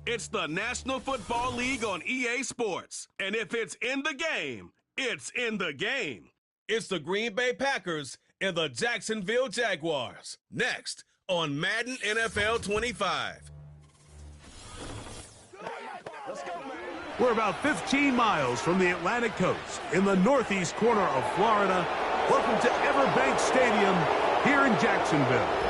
It's the National Football League on EA Sports. And if it's in the game, it's in the game. It's the Green Bay Packers and the Jacksonville Jaguars. Next on Madden NFL 25. We're about 15 miles from the Atlantic coast in the northeast corner of Florida. Welcome to Everbank Stadium here in Jacksonville.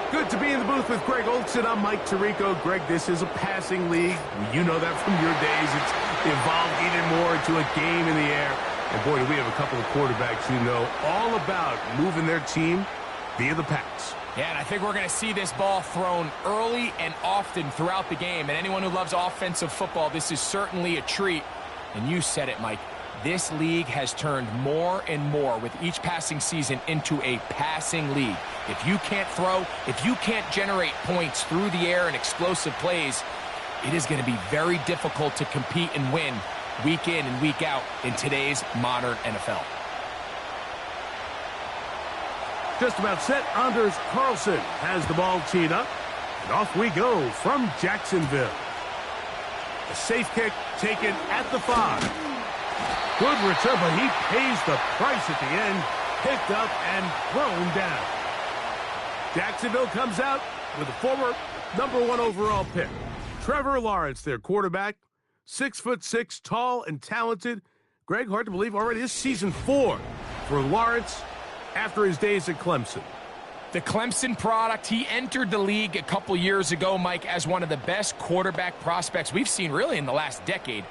Good to be in the booth with Greg Olson. I'm Mike Tirico. Greg, this is a passing league. You know that from your days. It's evolved even more into a game in the air. And boy, do we have a couple of quarterbacks who know all about moving their team via the pass. Yeah, and I think we're going to see this ball thrown early and often throughout the game. And anyone who loves offensive football, this is certainly a treat. And you said it, Mike. This league has turned more and more with each passing season into a passing league. If you can't throw, if you can't generate points through the air and explosive plays, it is going to be very difficult to compete and win week in and week out in today's modern NFL. Just about set. Anders Carlson has the ball teed up. And off we go from Jacksonville. A safe kick taken at the 5. Good return, but he pays the price at the end. Picked up and thrown down. Jacksonville comes out with a former #1 overall pick. Trevor Lawrence, their quarterback. 6'6", tall and talented. Greg, hard to believe, already this season 4 for Lawrence after his days at Clemson. The Clemson product, he entered the league a couple years ago, Mike, as one of the best quarterback prospects we've seen really in the last decade.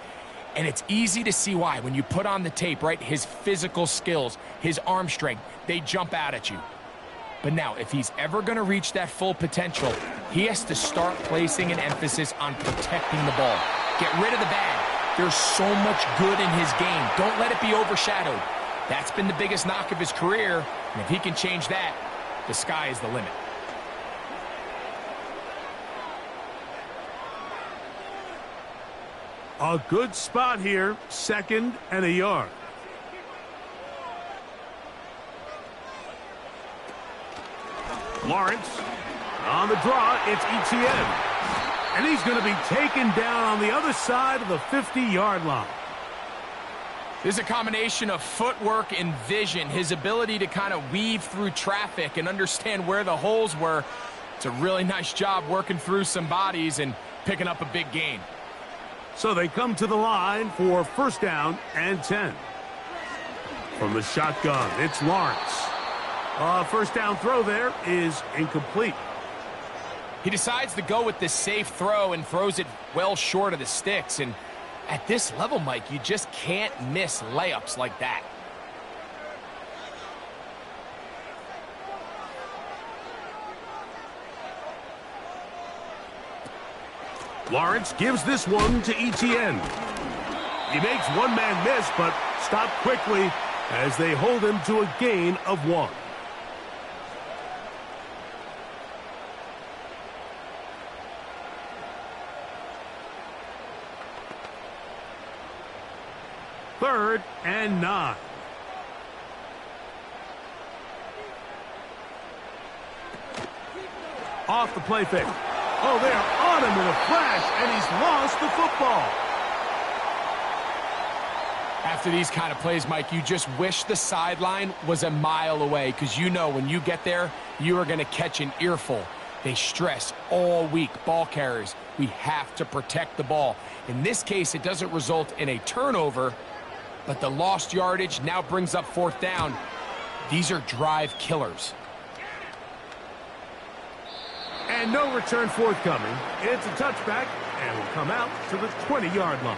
And it's easy to see why. When you put on the tape, right, his physical skills, his arm strength, they jump out at you. But now, if he's ever going to reach that full potential, he has to start placing an emphasis on protecting the ball. Get rid of the bad. There's so much good in his game. Don't let it be overshadowed. That's been the biggest knock of his career. And if he can change that, the sky is the limit. A good spot here, 2nd and a yard. Lawrence on the draw, it's Etienne. And he's going to be taken down on the other side of the 50-yard line. This is a combination of footwork and vision, his ability to kind of weave through traffic and understand where the holes were. It's a really nice job working through some bodies and picking up a big gain. So they come to the line for 1st down and 10. From the shotgun, it's Lawrence. 1st down throw there is incomplete. He decides to go with the safe throw and throws it well short of the sticks. And at this level, Mike, you just can't miss layups like that. Lawrence gives this one to Etienne. He makes one man miss, but stopped quickly as they hold him to a gain of 1. Third and 9. Off the play fake. Oh, they're on him with a flash, and he's lost the football. After these kind of plays, Mike, you just wish the sideline was a mile away, because you know when you get there, you are going to catch an earful. They stress all week, ball carriers. We have to protect the ball. In this case, it doesn't result in a turnover, but the lost yardage now brings up 4th down. These are drive killers. And no return forthcoming. It's a touchback, and will come out to the 20-yard line.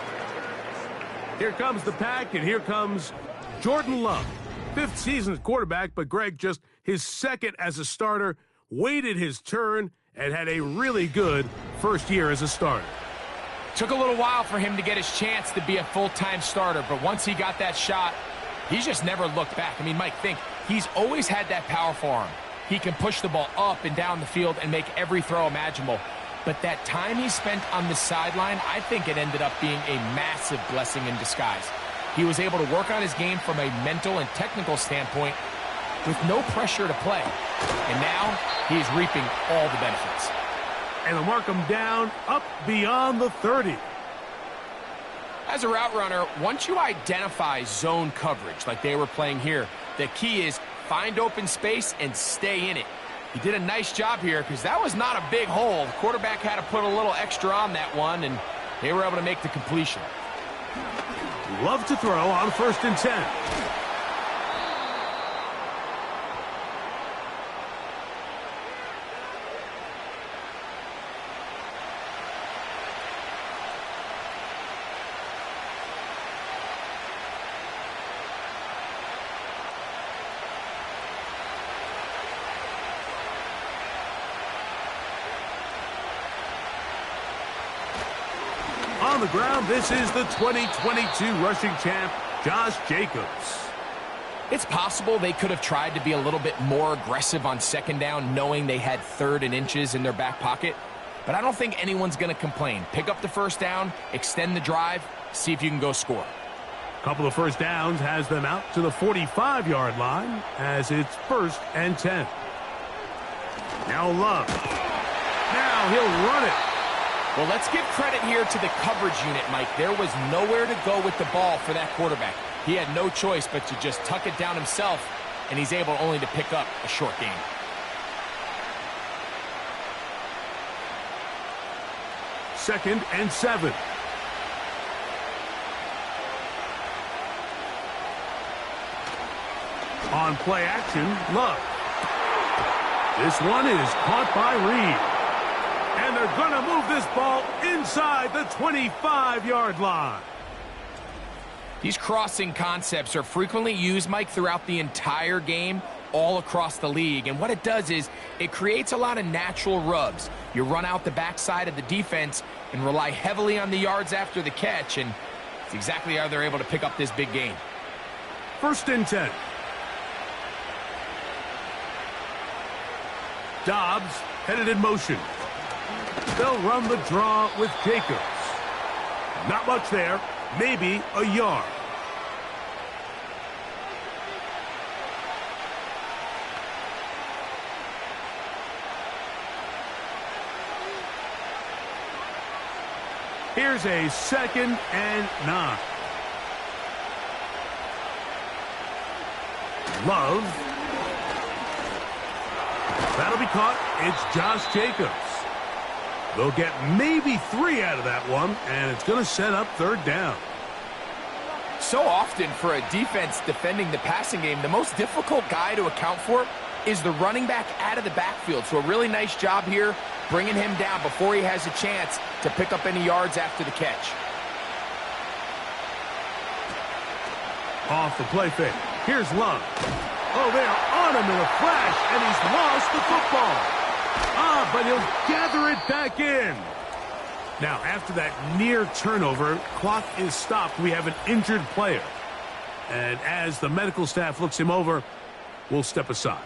Here comes the pack, and here comes Jordan Love. 5th season as quarterback, but Greg just his 2nd as a starter, waited his turn, and had a really good first year as a starter. Took a little while for him to get his chance to be a full-time starter, but once he got that shot, he just never looked back. I mean, Mike, think, he's always had that powerful arm. He can push the ball up and down the field and make every throw imaginable. But that time he spent on the sideline, I think it ended up being a massive blessing in disguise. He was able to work on his game from a mental and technical standpoint with no pressure to play. And now he's reaping all the benefits. and they'll mark him down up beyond the 30. As a route runner, once you identify zone coverage like they were playing here, the key is find open space and stay in it. He did a nice job here because that was not a big hole. The quarterback had to put a little extra on that one, and they were able to make the completion. Love to throw on 1st and 10. On the ground, this is the 2022 rushing champ, Josh Jacobs. It's possible they could have tried to be a little bit more aggressive on 2nd down, knowing they had 3rd and inches in their back pocket. But I don't think anyone's going to complain. Pick up the 1st down, extend the drive, see if you can go score. A couple of 1st downs has them out to the 45-yard line as it's 1st and 10. Now Love. Now he'll run it. Well, let's give credit here to the coverage unit, Mike. There was nowhere to go with the ball for that quarterback. He had no choice but to just tuck it down himself, and he's able only to pick up a short gain. Second and 7. On play action, Love. This one is caught by Reed. And they're going to move this ball inside the 25-yard line. These crossing concepts are frequently used, Mike, throughout the entire game, all across the league. And what it does is it creates a lot of natural rubs. You run out the backside of the defense and rely heavily on the yards after the catch, and it's exactly how they're able to pick up this big gain. 1st and 10. Dobbs headed in motion. They'll run the draw with Jacobs. Not much there, maybe a yard. Here's a 2nd and 9. Love. That'll be caught. It's Josh Jacobs. They'll get maybe 3 out of that one, and it's going to set up 3rd down. So often for a defense defending the passing game, the most difficult guy to account for is the running back out of the backfield. So a really nice job here bringing him down before he has a chance to pick up any yards after the catch. Off the play fake. Here's Love. Oh, they are on him in a flash, and he's lost the football. But he'll gather it back in. Now, after that near turnover, clock is stopped. We have an injured player. And as the medical staff looks him over, we'll step aside.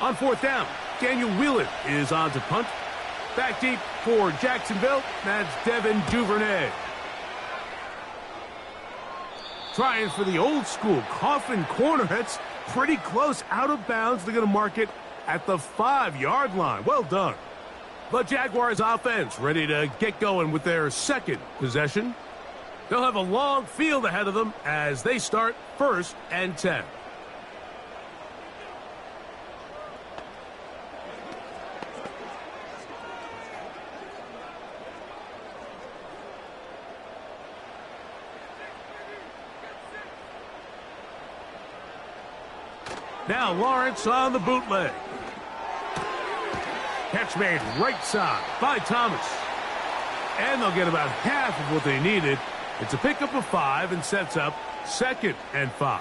On 4th down, Daniel Whelan is on to punt. Back deep for Jacksonville, that's Devin Duvernay. Trying for the old school coffin corner. That's pretty close out of bounds. They're going to mark it at the 5-yard line. Well done. The Jaguars offense ready to get going with their 2nd possession. They'll have a long field ahead of them as they start 1st and 10. Now Lawrence on the bootleg. Catch made right side by Thomas. And they'll get about half of what they needed. It's a pickup of 5 and sets up 2nd and 5.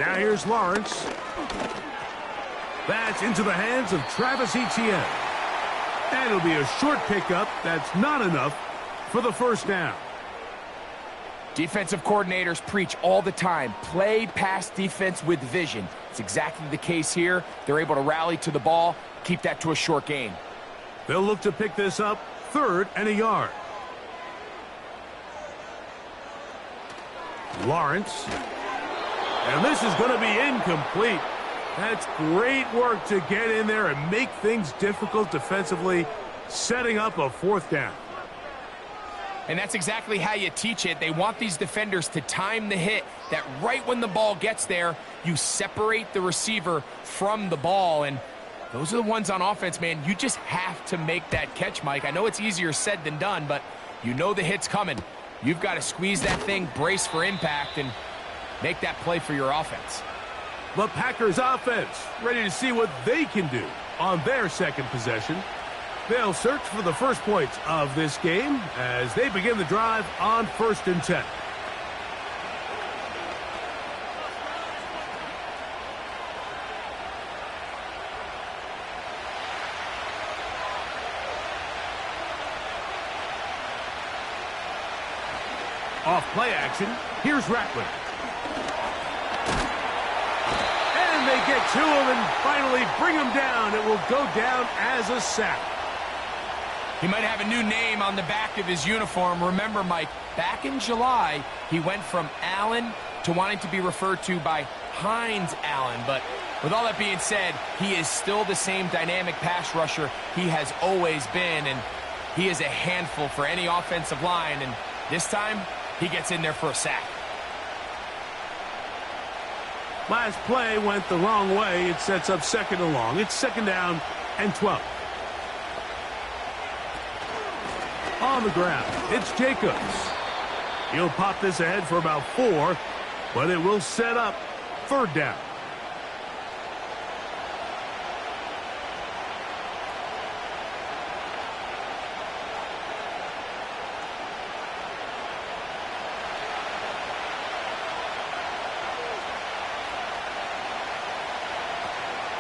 Now here's Lawrence. That's into the hands of Travis Etienne. And it'll be a short pickup. That's not enough for the first down. Defensive coordinators preach all the time, play pass defense with vision. It's exactly the case here. They're able to rally to the ball, keep that to a short gain. They'll look to pick this up 3rd and a yard. Lawrence. And this is going to be incomplete. That's great work to get in there and make things difficult defensively, setting up a 4th down. And that's exactly how you teach it. They want these defenders to time the hit, that right when the ball gets there, you separate the receiver from the ball. And those are the ones on offense, man. You just have to make that catch, Mike. I know it's easier said than done, but you know the hit's coming. You've got to squeeze that thing, brace for impact, and make that play for your offense. The Packers offense ready to see what they can do on their second possession. They'll search for the first points of this game as they begin the drive on 1st and 10. Off play action, here's Rattler. And they get to him and finally bring him down. It will go down as a sack. He might have a new name on the back of his uniform. Remember, Mike, back in July, he went from Allen to wanting to be referred to by Hines Allen. But with all that being said, he is still the same dynamic pass rusher he has always been, and he is a handful for any offensive line. And this time, he gets in there for a sack. Last play went the wrong way. It sets up 2nd and long. It's 2nd down and 12. On the ground, it's Jacobs. He'll pop this ahead for about 4, but it will set up 3rd down.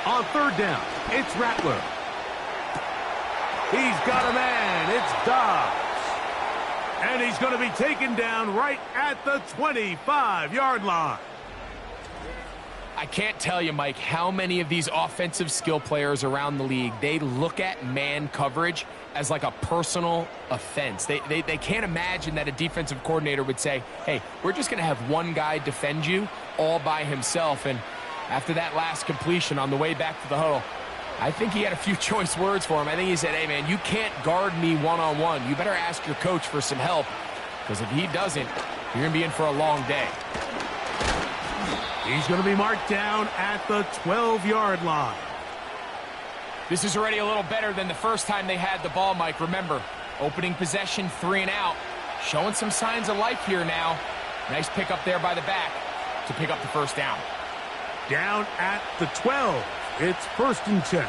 On 3rd down, it's Rattler. He's got a man. It's Dobbs. And he's going to be taken down right at the 25-yard line. I can't tell you, Mike, how many of these offensive skill players around the league, they look at man coverage as like a personal offense. They can't imagine that a defensive coordinator would say, hey, we're just going to have one guy defend you all by himself. And after that last completion on the way back to the huddle, I think he had a few choice words for him. I think he said, hey, man, you can't guard me one-on-one. You better ask your coach for some help, because if he doesn't, you're going to be in for a long day. He's going to be marked down at the 12-yard line. This is already a little better than the first time they had the ball, Mike. Remember, opening possession, 3 and out. Showing some signs of life here now. Nice pick up there by the back to pick up the first down. Down at the 12. It's 1st and 10.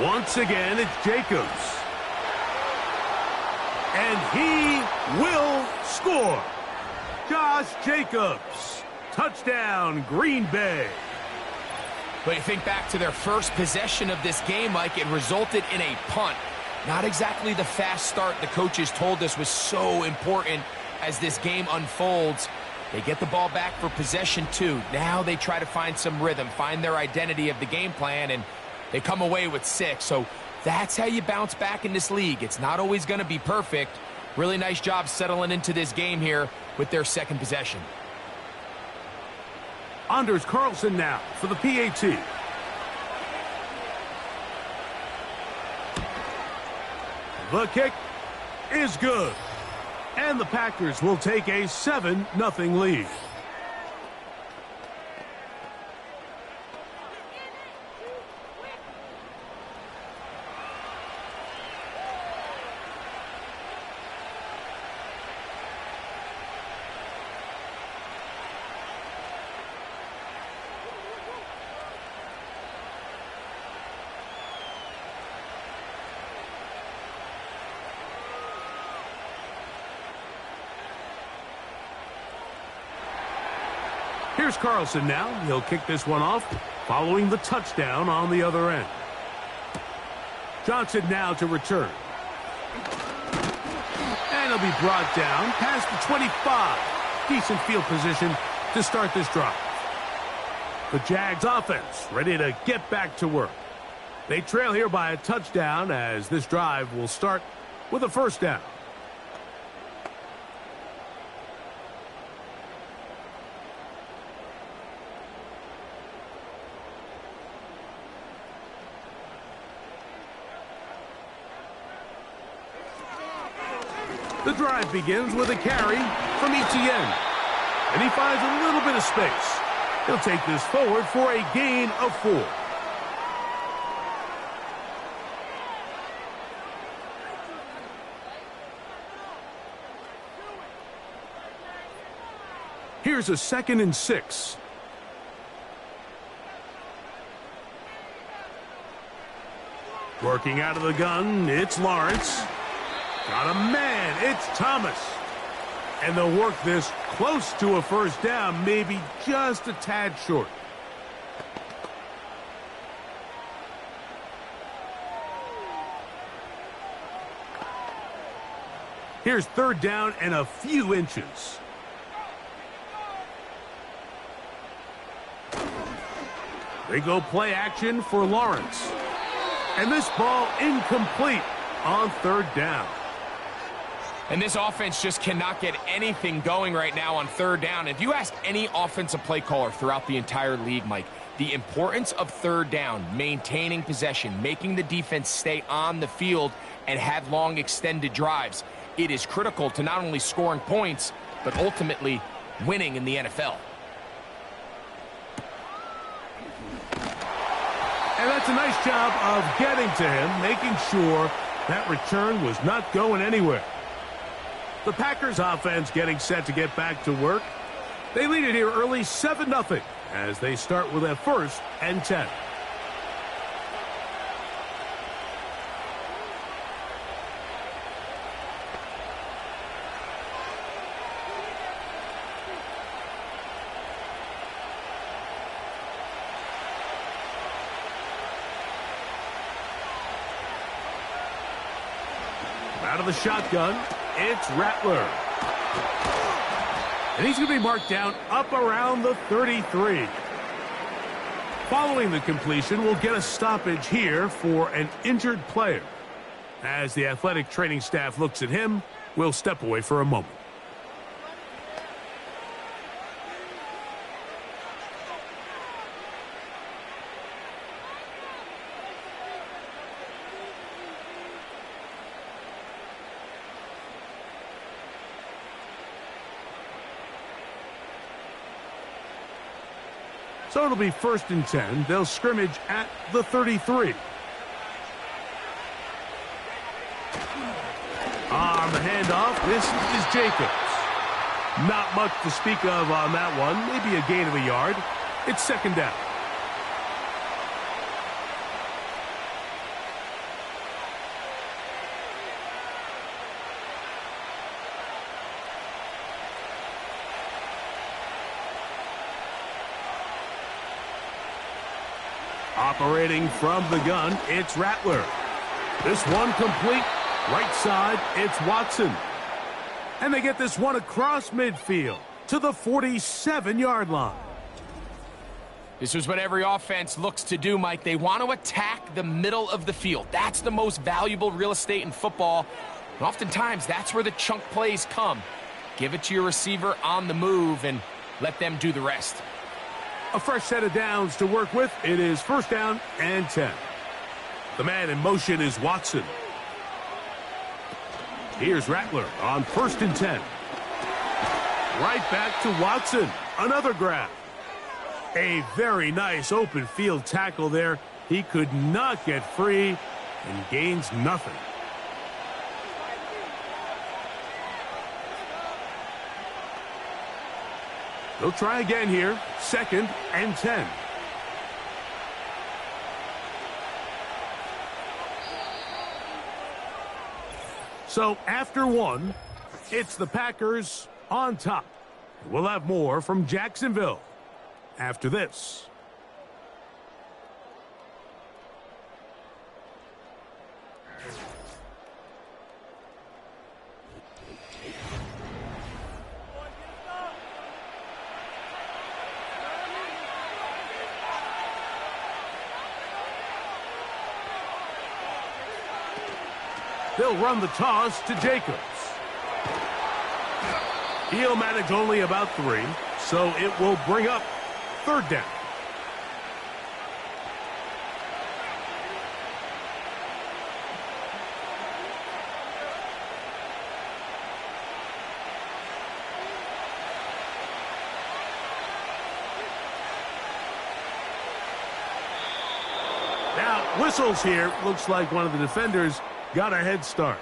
Once again, it's Jacobs. And he will score. Josh Jacobs. Touchdown, Green Bay. But you think back to their first possession of this game, Mike, it resulted in a punt. Not exactly the fast start the coaches told us was so important as this game unfolds. They get the ball back for possession 2. Now they try to find some rhythm, find their identity of the game plan, and they come away with 6. So that's how you bounce back in this league. It's not always going to be perfect. Really nice job settling into this game here with their second possession. Anders Carlson now for the PAT. The kick is good. And the Packers will take a 7-0 lead. Here's Carlson now. He'll kick this one off, following the touchdown on the other end. Johnson now to return. And he'll be brought down past the 25. Decent field position to start this drive. The Jags offense ready to get back to work. They trail here by a touchdown as this drive will start with a first down. The drive begins with a carry from Etienne. And he finds a little bit of space. He'll take this forward for a gain of 4. Here's a 2nd and 6. Working out of the gun, it's Lawrence. Got a man, it's Thomas. And they'll work this close to a first down, maybe just a tad short. Here's 3rd down and a few inches. They go play action for Lawrence. And this ball incomplete on 3rd down. And this offense just cannot get anything going right now on 3rd down. If you ask any offensive play caller throughout the entire league, Mike, the importance of 3rd down, maintaining possession, making the defense stay on the field and have long extended drives, it is critical to not only scoring points, but ultimately winning in the NFL. And that's a nice job of getting to him, making sure that return was not going anywhere. The Packers offense getting set to get back to work. They lead it here early 7-0 as they start with a 1st and 10. Out of the shotgun, it's Rattler. And he's going to be marked down up around the 33. Following the completion, we'll get a stoppage here for an injured player. As the athletic training staff looks at him, we'll step away for a moment. So it'll be 1st and 10. They'll scrimmage at the 33. On the handoff, this is Jacobs. Not much to speak of on that one. Maybe a gain of a yard. It's 2nd down. Operating from the gun, it's Rattler. This one complete. Right side, it's Watson. And they get this one across midfield to the 47-yard line. This is what every offense looks to do, Mike. They want to attack the middle of the field. That's the most valuable real estate in football. And oftentimes, that's where the chunk plays come. Give it to your receiver on the move and let them do the rest. A fresh set of downs to work with. It is 1st down and 10. The man in motion is Watson. Here's Rattler on 1st and 10. Right back to Watson. Another grab. A very nice open field tackle there. He could not get free and gains nothing. They'll try again here. 2nd and 10. So after one, it's the Packers on top. We'll have more from Jacksonville after this. They'll run the toss to Jacobs. He'll manage only about 3, so it will bring up 3rd down. Now, whistles here. Looks like one of the defenders got a head start.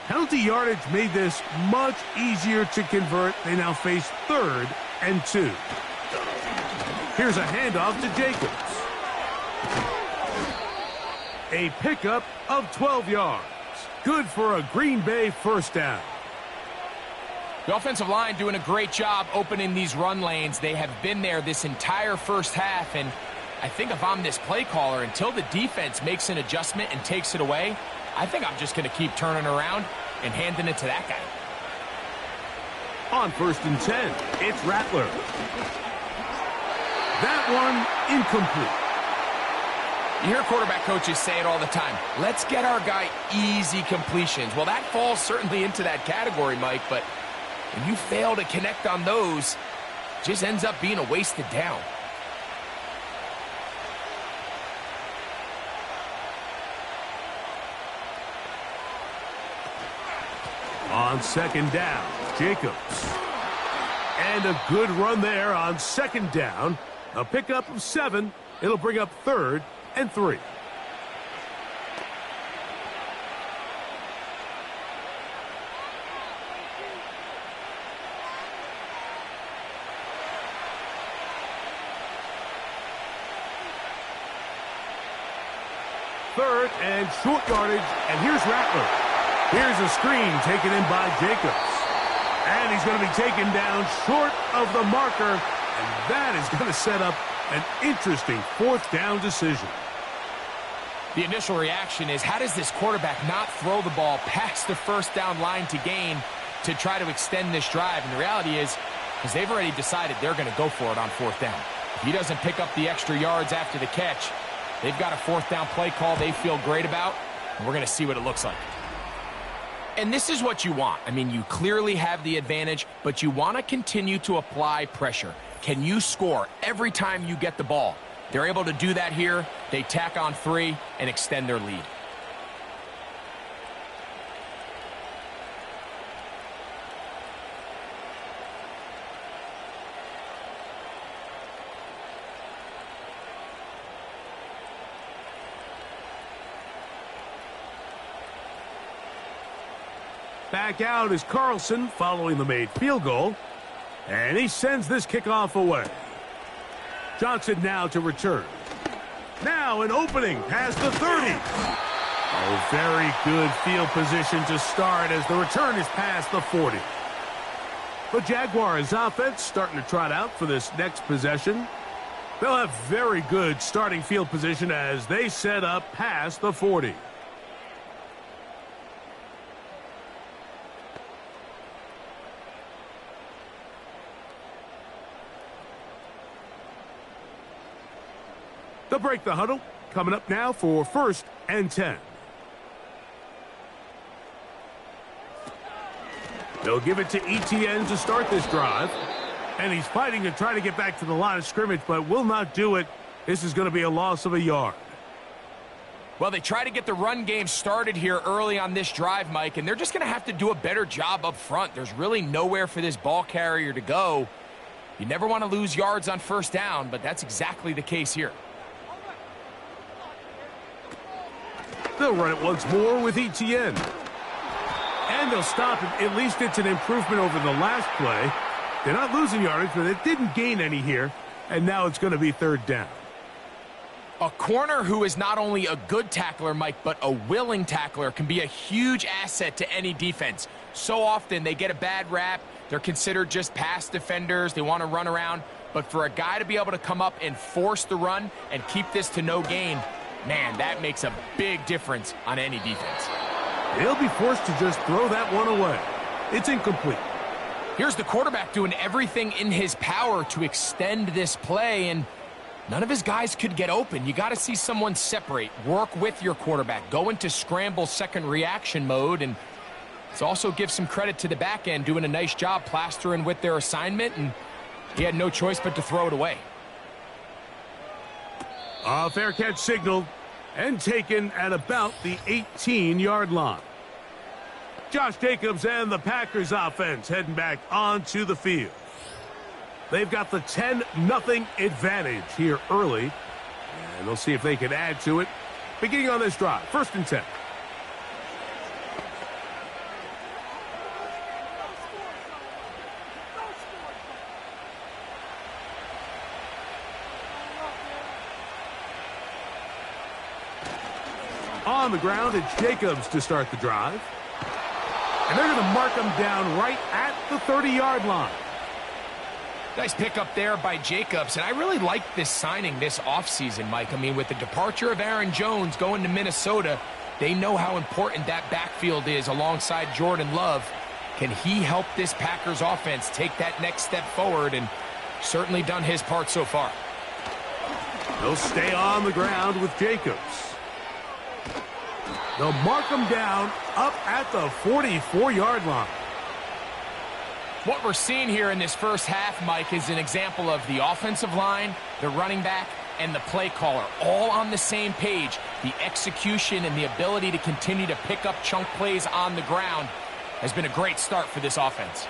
Penalty yardage made this much easier to convert. They now face 3rd and 2. Here's a handoff to Jacobs. A pickup of 12 yards. Good for a Green Bay 1st down. The offensive line doing a great job opening these run lanes. They have been there this entire first half, and I think if I'm this play caller, until the defense makes an adjustment and takes it away, I think I'm just going to keep turning around and handing it to that guy. On 1st and 10, it's Rattler. That one incomplete. You hear quarterback coaches say it all the time. Let's get our guy easy completions. Well, that falls certainly into that category, Mike, but when you fail to connect on those, it just ends up being a wasted down. On 2nd down, Jacobs. And a good run there on 2nd down. A pickup of 7. It'll bring up 3rd and 3. Third and short yardage, and here's Rattler. Here's a screen taken in by Jacobs. And he's going to be taken down short of the marker, and that is going to set up an interesting 4th down decision. The initial reaction is, how does this quarterback not throw the ball past the 1st down line to gain to try to extend this drive? And the reality is, because they've already decided they're going to go for it on 4th down. If he doesn't pick up the extra yards after the catch, they've got a 4th down play call they feel great about, and we're going to see what it looks like. And this is what you want. I mean, you clearly have the advantage, but you want to continue to apply pressure. Can you score every time you get the ball? They're able to do that here. They tack on 3 and extend their lead. Back out is Carlson following the made field goal. And he sends this kickoff away. Johnson now to return. Now an opening past the 30. Oh, very good field position to start as the return is past the 40. The Jaguars offense starting to trot out for this next possession. They'll have very good starting field position as they set up past the 40. They'll break the huddle. Coming up now for 1st and 10. They'll give it to ETN to start this drive. And he's fighting to try to get back to the line of scrimmage, but will not do it. This is going to be a loss of a yard. Well, they try to get the run game started here early on this drive, Mike, and they're just going to have to do a better job up front. There's really nowhere for this ball carrier to go. You never want to lose yards on 1st down, but that's exactly the case here. They'll run it once more with ETN. And they'll stop it. At least it's an improvement over the last play. They're not losing yardage, but it didn't gain any here, and now it's going to be third down. A corner who is not only a good tackler, Mike, but a willing tackler can be a huge asset to any defense. So often they get a bad rap. They're considered just pass defenders. They want to run around. But for a guy to be able to come up and force the run and keep this to no gain, man, that makes a big difference on any defense. He'll be forced to just throw that one away. It's incomplete. Here's the quarterback doing everything in his power to extend this play, and none of his guys could get open. You got to see someone separate, work with your quarterback, go into scramble second reaction mode, and let's also give some credit to the back end doing a nice job plastering with their assignment, and he had no choice but to throw it away. A fair catch signaled and taken at about the 18-yard line. Josh Jacobs and the Packers offense heading back onto the field. They've got the 10-0 advantage here early, and they'll see if they can add to it. Beginning on this drive, 1st and 10. On the ground, it's Jacobs to start the drive. And they're going to mark him down right at the 30-yard line. Nice pickup there by Jacobs, and I really like this signing this offseason, Mike. I mean, with the departure of Aaron Jones going to Minnesota, they know how important that backfield is alongside Jordan Love. Can he help this Packers offense take that next step forward? And certainly done his part so far. They'll stay on the ground with Jacobs. They'll mark him down up at the 44-yard line. What we're seeing here in this first half, Mike, is an example of the offensive line, the running back, and the play caller all on the same page. The execution and the ability to continue to pick up chunk plays on the ground has been a great start for this offense.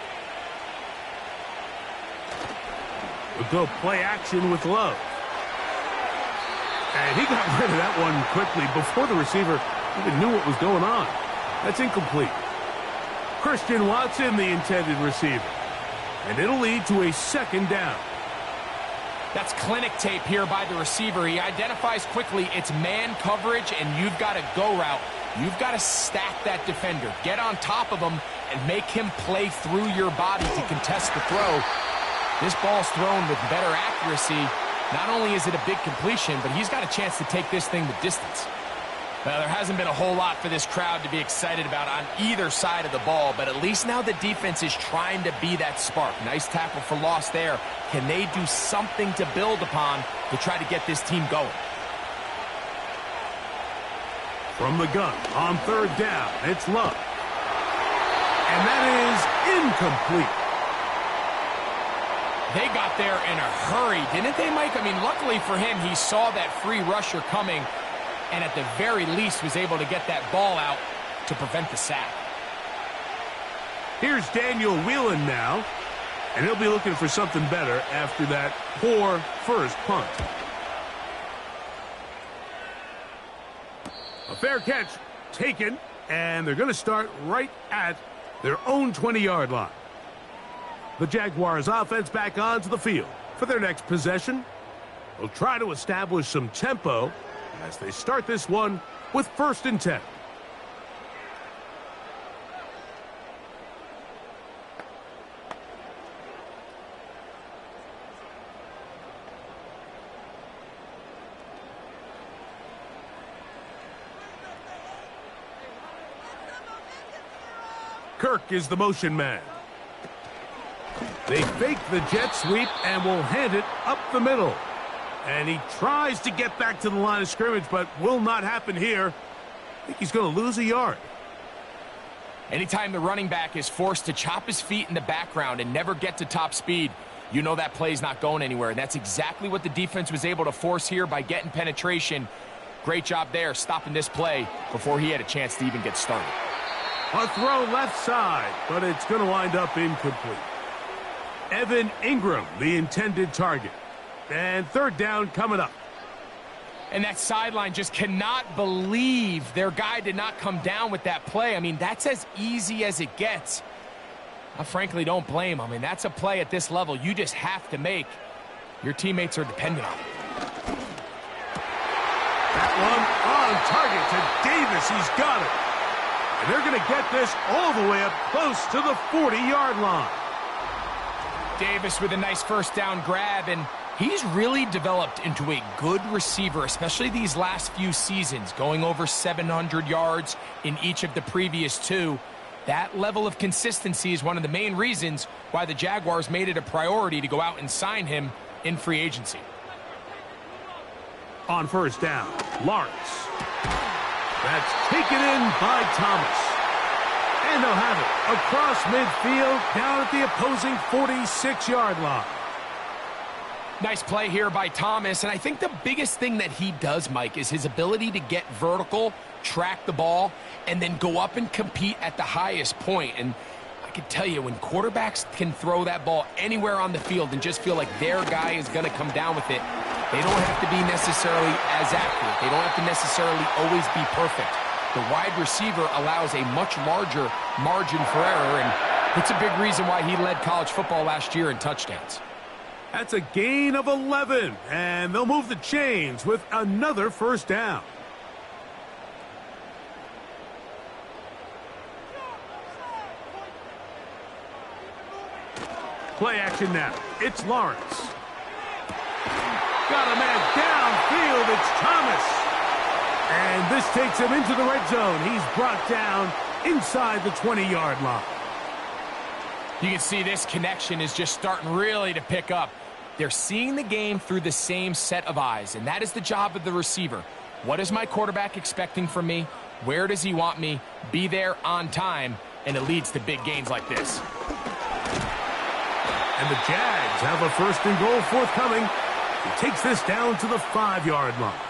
We'll go play action with Love. And he got rid of that one quickly before the receiver even knew what was going on. That's incomplete. Christian Watson, the intended receiver. And it'll lead to a 2nd down. That's clinic tape here by the receiver. He identifies quickly it's man coverage, and you've got a go route. You've got to stack that defender. Get on top of him and make him play through your body to contest the throw. This ball's thrown with better accuracy. Not only is it a big completion, but he's got a chance to take this thing the distance. Now, there hasn't been a whole lot for this crowd to be excited about on either side of the ball, but at least now the defense is trying to be that spark. Nice tackle for loss there. Can they do something to build upon to try to get this team going? From the gun on 3rd down, it's Love. And that is incomplete. They got there in a hurry, didn't they, Mike? I mean, luckily for him, he saw that free rusher coming, and at the very least was able to get that ball out to prevent the sack. Here's Daniel Whelan now, and he'll be looking for something better after that poor first punt. A fair catch taken, and they're going to start right at their own 20-yard line. The Jaguars offense back onto the field for their next possession. They'll try to establish some tempo as they start this one with 1st and 10. Kirk is the motion man. They fake the jet sweep and will hand it up the middle. And he tries to get back to the line of scrimmage, but will not happen here. I think he's going to lose a yard. Anytime the running back is forced to chop his feet in the background and never get to top speed, you know that play's not going anywhere. And that's exactly what the defense was able to force here by getting penetration. Great job there, stopping this play before he had a chance to even get started. A throw left side, but it's going to wind up incomplete. Evan Ingram, the intended target. And 3rd down coming up. And that sideline just cannot believe their guy did not come down with that play. I mean, that's as easy as it gets. I frankly don't blame him. I mean, that's a play at this level you just have to make. Your teammates are dependent on it. That one on target to Davis. He's got it. And they're going to get this all the way up close to the 40-yard line. Davis with a nice first down grab, and he's really developed into a good receiver, especially these last few seasons, going over 700 yards in each of the previous two. That level of consistency is one of the main reasons why the Jaguars made it a priority to go out and sign him in free agency. On first down, Lawrence. That's taken in by Thomas. And they'll have it across midfield down at the opposing 46-yard line. Nice play here by Thomas, and I think the biggest thing that he does, Mike, is his ability to get vertical, track the ball, and then go up and compete at the highest point. And I can tell you, when quarterbacks can throw that ball anywhere on the field and just feel like their guy is going to come down with it, they don't have to be necessarily as accurate. They don't have to necessarily always be perfect. The wide receiver allows a much larger margin for error, and it's a big reason why he led college football last year in touchdowns. That's a gain of 11, and they'll move the chains with another first down. Play action now. It's Lawrence. Got a man downfield. It's Thomas. And this takes him into the red zone. He's brought down inside the 20-yard line. You can see this connection is just starting really to pick up. They're seeing the game through the same set of eyes, and that is the job of the receiver. What is my quarterback expecting from me? Where does he want me? Be there on time, and it leads to big gains like this. And the Jags have a first and goal forthcoming. He takes this down to the 5-yard line.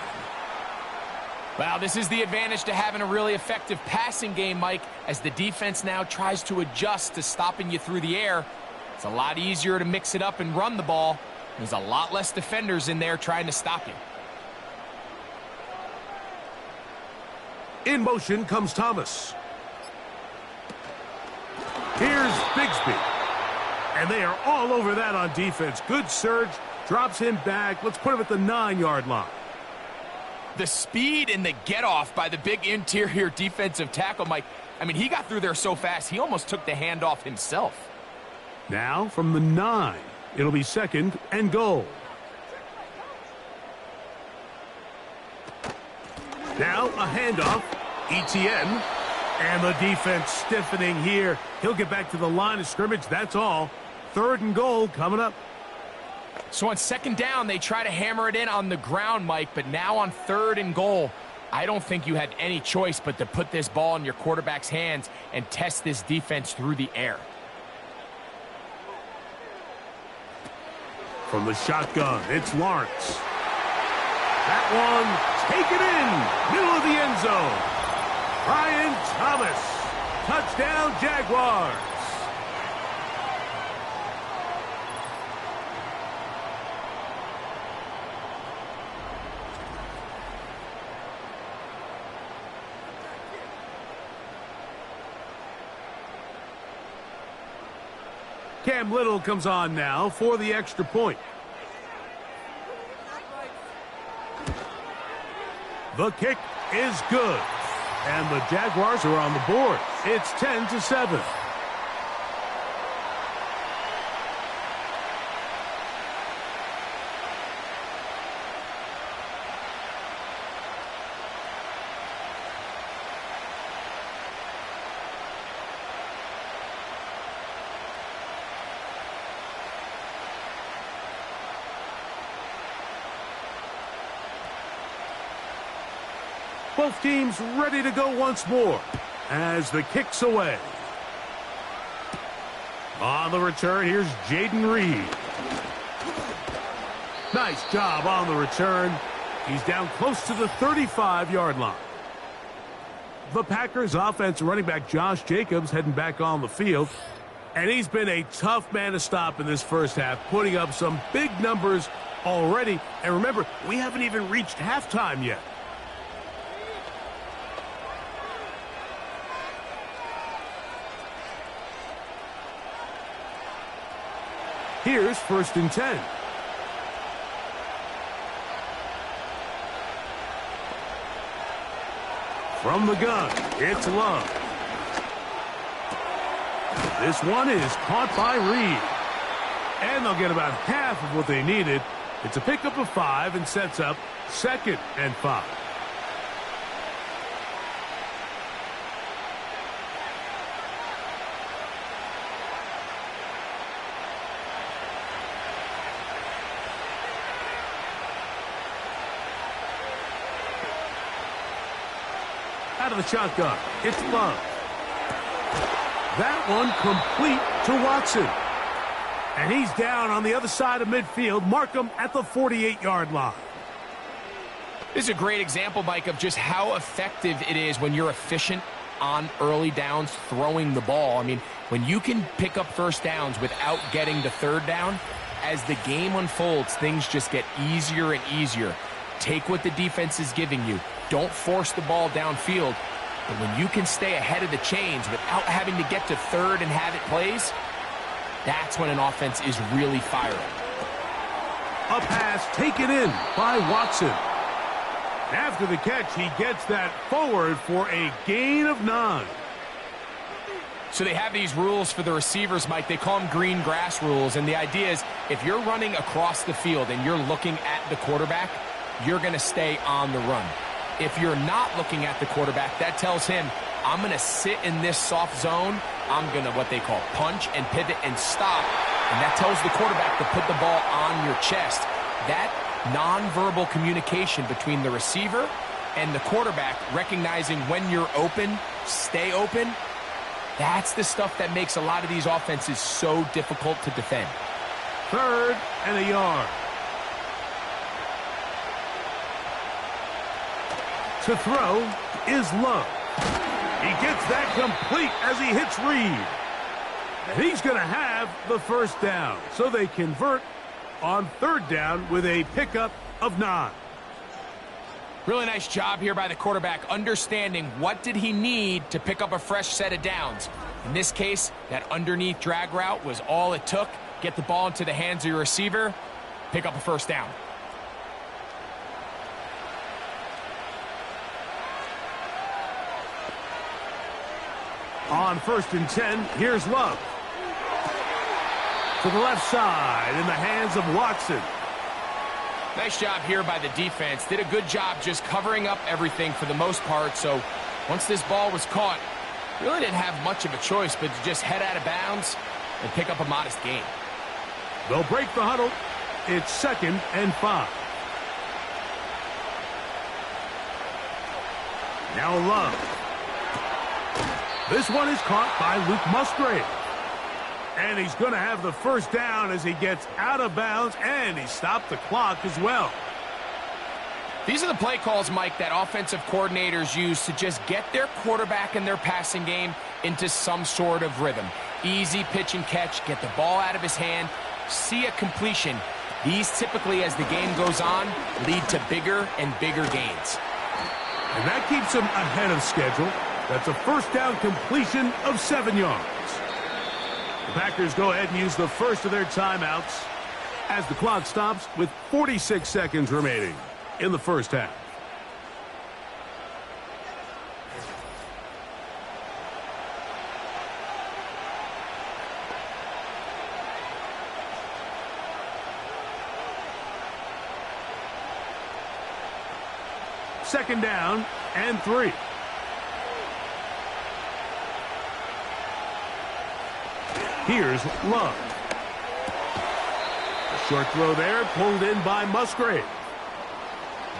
Well, this is the advantage to having a really effective passing game, Mike, as the defense now tries to adjust to stopping you through the air. It's a lot easier to mix it up and run the ball. There's a lot less defenders in there trying to stop you. In motion comes Thomas. Here's Bigsby. And they are all over that on defense. Good surge. Drops him back. Let's put him at the 9-yard line. The speed and the get-off by the big interior defensive tackle, Mike. I mean, he got through there so fast, he almost took the handoff himself. Now from the 9, it'll be second and goal. Now a handoff. ETN. And the defense stiffening here. He'll get back to the line of scrimmage. That's all. Third and goal coming up. So on second down, they try to hammer it in on the ground, Mike, but now on third and goal, I don't think you had any choice but to put this ball in your quarterback's hands and test this defense through the air. From the shotgun, it's Lawrence. That one taken in, middle of the end zone. Brian Thomas, touchdown Jaguars. Cam Little comes on now for the extra point. The kick is good. And the Jaguars are on the board. It's 10-7. Both teams ready to go once more as the kick's away. On the return, here's Jaden Reed. Nice job on the return. He's down close to the 35-yard line. The Packers offense running back Josh Jacobs heading back on the field. And he's been a tough man to stop in this first half, putting up some big numbers already. And remember, we haven't even reached halftime yet. Here's 1st and 10. From the gun, it's Love. This one is caught by Reed. And they'll get about half of what they needed. It's a pickup of 5 and sets up 2nd and 5. Out of the shotgun, it's Love. That one complete to Watson. And he's down on the other side of midfield. Mark him at the 48-yard line. This is a great example, Mike, of just how effective it is when you're efficient on early downs throwing the ball. I mean, when you can pick up first downs without getting to third down, as the game unfolds, things just get easier and easier. Take what the defense is giving you. Don't force the ball downfield. But when you can stay ahead of the chains without having to get to third and have it plays, that's when an offense is really firing. A pass taken in by Watson. After the catch, he gets that forward for a gain of 9. So they have these rules for the receivers, Mike. They call them green grass rules. And the idea is if you're running across the field and you're looking at the quarterback, you're going to stay on the run. If you're not looking at the quarterback, that tells him, I'm going to sit in this soft zone. I'm going to what they call punch and pivot and stop. And that tells the quarterback to put the ball on your chest. That nonverbal communication between the receiver and the quarterback, recognizing when you're open, stay open, that's the stuff that makes a lot of these offenses so difficult to defend. 3rd and a yard. To throw is Love. He gets that complete as he hits Reed. And he's going to have the first down. So they convert on 3rd down with a pickup of 9. Really nice job here by the quarterback, understanding what did he need to pick up a fresh set of downs. In this case, that underneath drag route was all it took. Get the ball into the hands of your receiver, pick up a first down. On 1st and 10, here's Love. To the left side in the hands of Watson. Nice job here by the defense. Did a good job just covering up everything for the most part. So once this ball was caught, really didn't have much of a choice but to just head out of bounds and pick up a modest gain. They'll break the huddle. It's 2nd and 5. Now Love. This one is caught by Luke Musgrave. And he's going to have the first down as he gets out of bounds, and he stopped the clock as well. These are the play calls, Mike, that offensive coordinators use to just get their quarterback and their passing game into some sort of rhythm. Easy pitch and catch, get the ball out of his hand, see a completion. These typically, as the game goes on, lead to bigger and bigger gains. And that keeps him ahead of schedule. That's a first down completion of 7 yards. The Packers go ahead and use the first of their timeouts as the clock stops with 46 seconds remaining in the first half. Second down and 3. Here's Love. A short throw there, pulled in by Musgrave.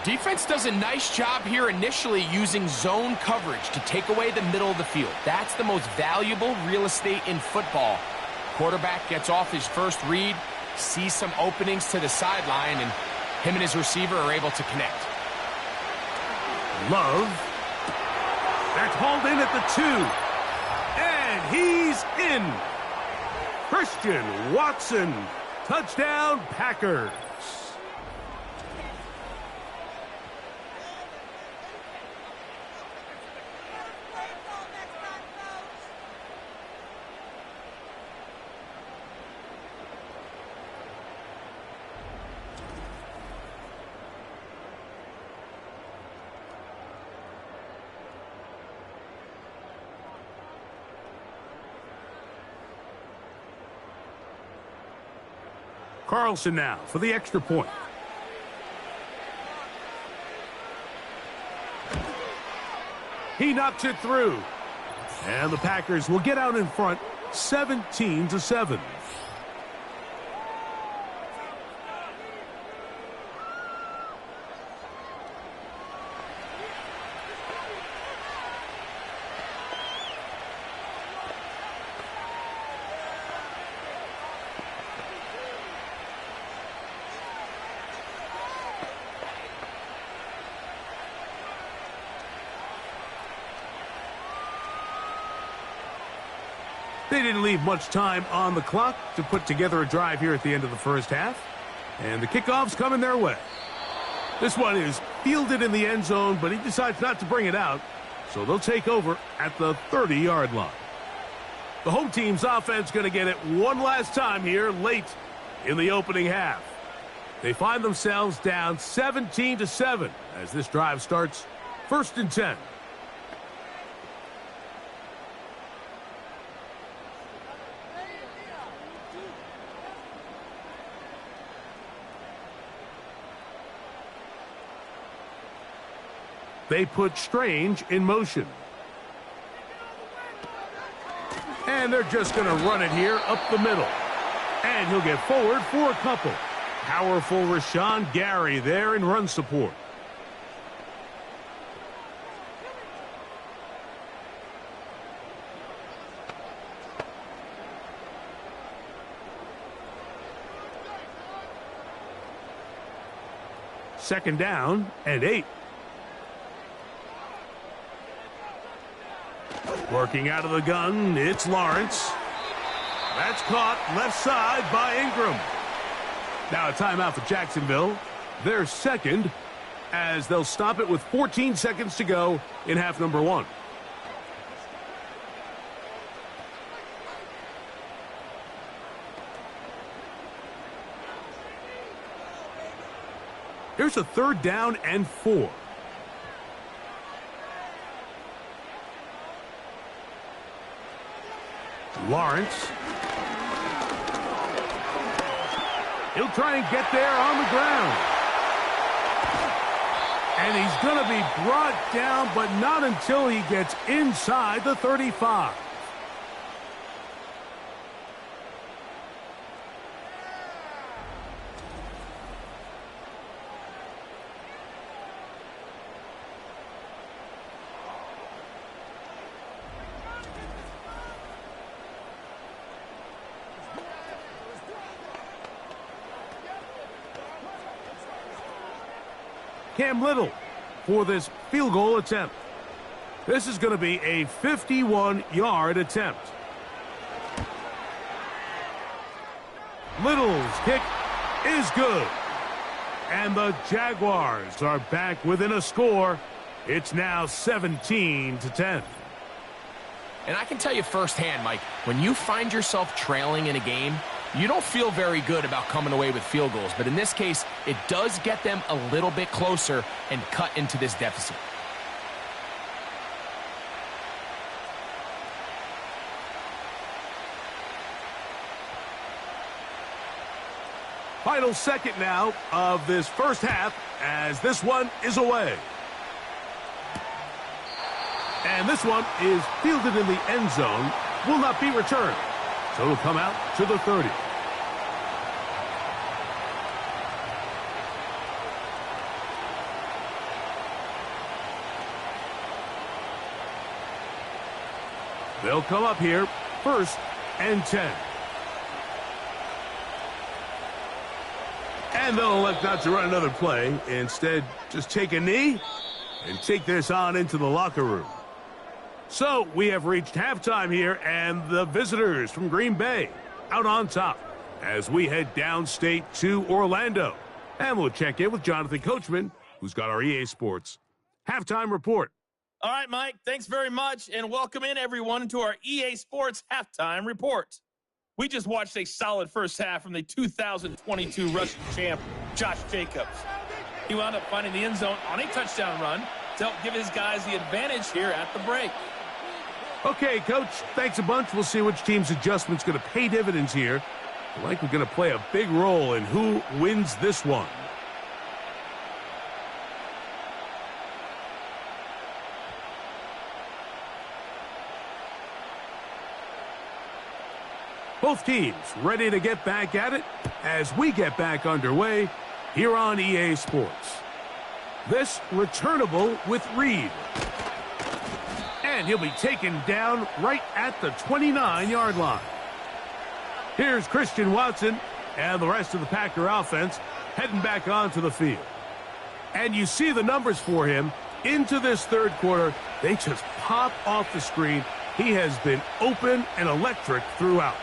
Defense does a nice job here initially using zone coverage to take away the middle of the field. That's the most valuable real estate in football. Quarterback gets off his first read, sees some openings to the sideline, and him and his receiver are able to connect. Love. That's hauled in at the 2. And he's in. Christian Watson. Touchdown, Packers. Carlson now for the extra point. He knocks it through. And the Packers will get out in front 17-7. They didn't leave much time on the clock to put together a drive here at the end of the first half. And the kickoff's coming their way. This one is fielded in the end zone, but he decides not to bring it out. So they'll take over at the 30-yard line. The home team's offense going to get it one last time here late in the opening half. They find themselves down 17-7 as this drive starts 1st and 10. They put Strange in motion. And they're just going to run it here up the middle. And he'll get forward for a couple. Powerful Rashawn Gary there in run support. Second down and 8. Working out of the gun, it's Lawrence. That's caught left side by Ingram. Now a timeout for Jacksonville. Their second, as they'll stop it with 14 seconds to go in half number 1. Here's a 3rd down and 4. Lawrence. He'll try and get there on the ground. And he's going to be brought down, but not until he gets inside the 35. Cam Little for this field goal attempt. This is going to be a 51-yard attempt. Little's kick is good. And the Jaguars are back within a score. It's now 17-10. And I can tell you firsthand, Mike, when you find yourself trailing in a game, you don't feel very good about coming away with field goals. But in this case, it does get them a little bit closer and cut into this deficit. Final second now of this first half as this one is away. And this one is fielded in the end zone, will not be returned. So it'll come out to the 30. They'll come up here 1st and 10. And they'll elect not to run another play. Instead, just take a knee and take this on into the locker room. So we have reached halftime here, and the visitors from Green Bay out on top as we head downstate to Orlando. And we'll check in with Jonathan Coachman, who's got our EA Sports halftime report. All right, Mike, thanks very much, and welcome in, everyone, to our EA Sports halftime report. We just watched a solid first half from the 2022 rushing champ, Josh Jacobs. He wound up finding the end zone on a touchdown run to help give his guys the advantage here at the break. Okay, Coach, thanks a bunch. We'll see which team's adjustment's going to pay dividends here Likely going to play a big role in who wins this one. Both teams ready to get back at it as we get back underway here on EA Sports. This returnable with Reed. And he'll be taken down right at the 29-yard line. Here's Christian Watson and the rest of the Packer offense heading back onto the field. And you see the numbers for him into this third quarter. They just pop off the screen. He has been open and electric throughout.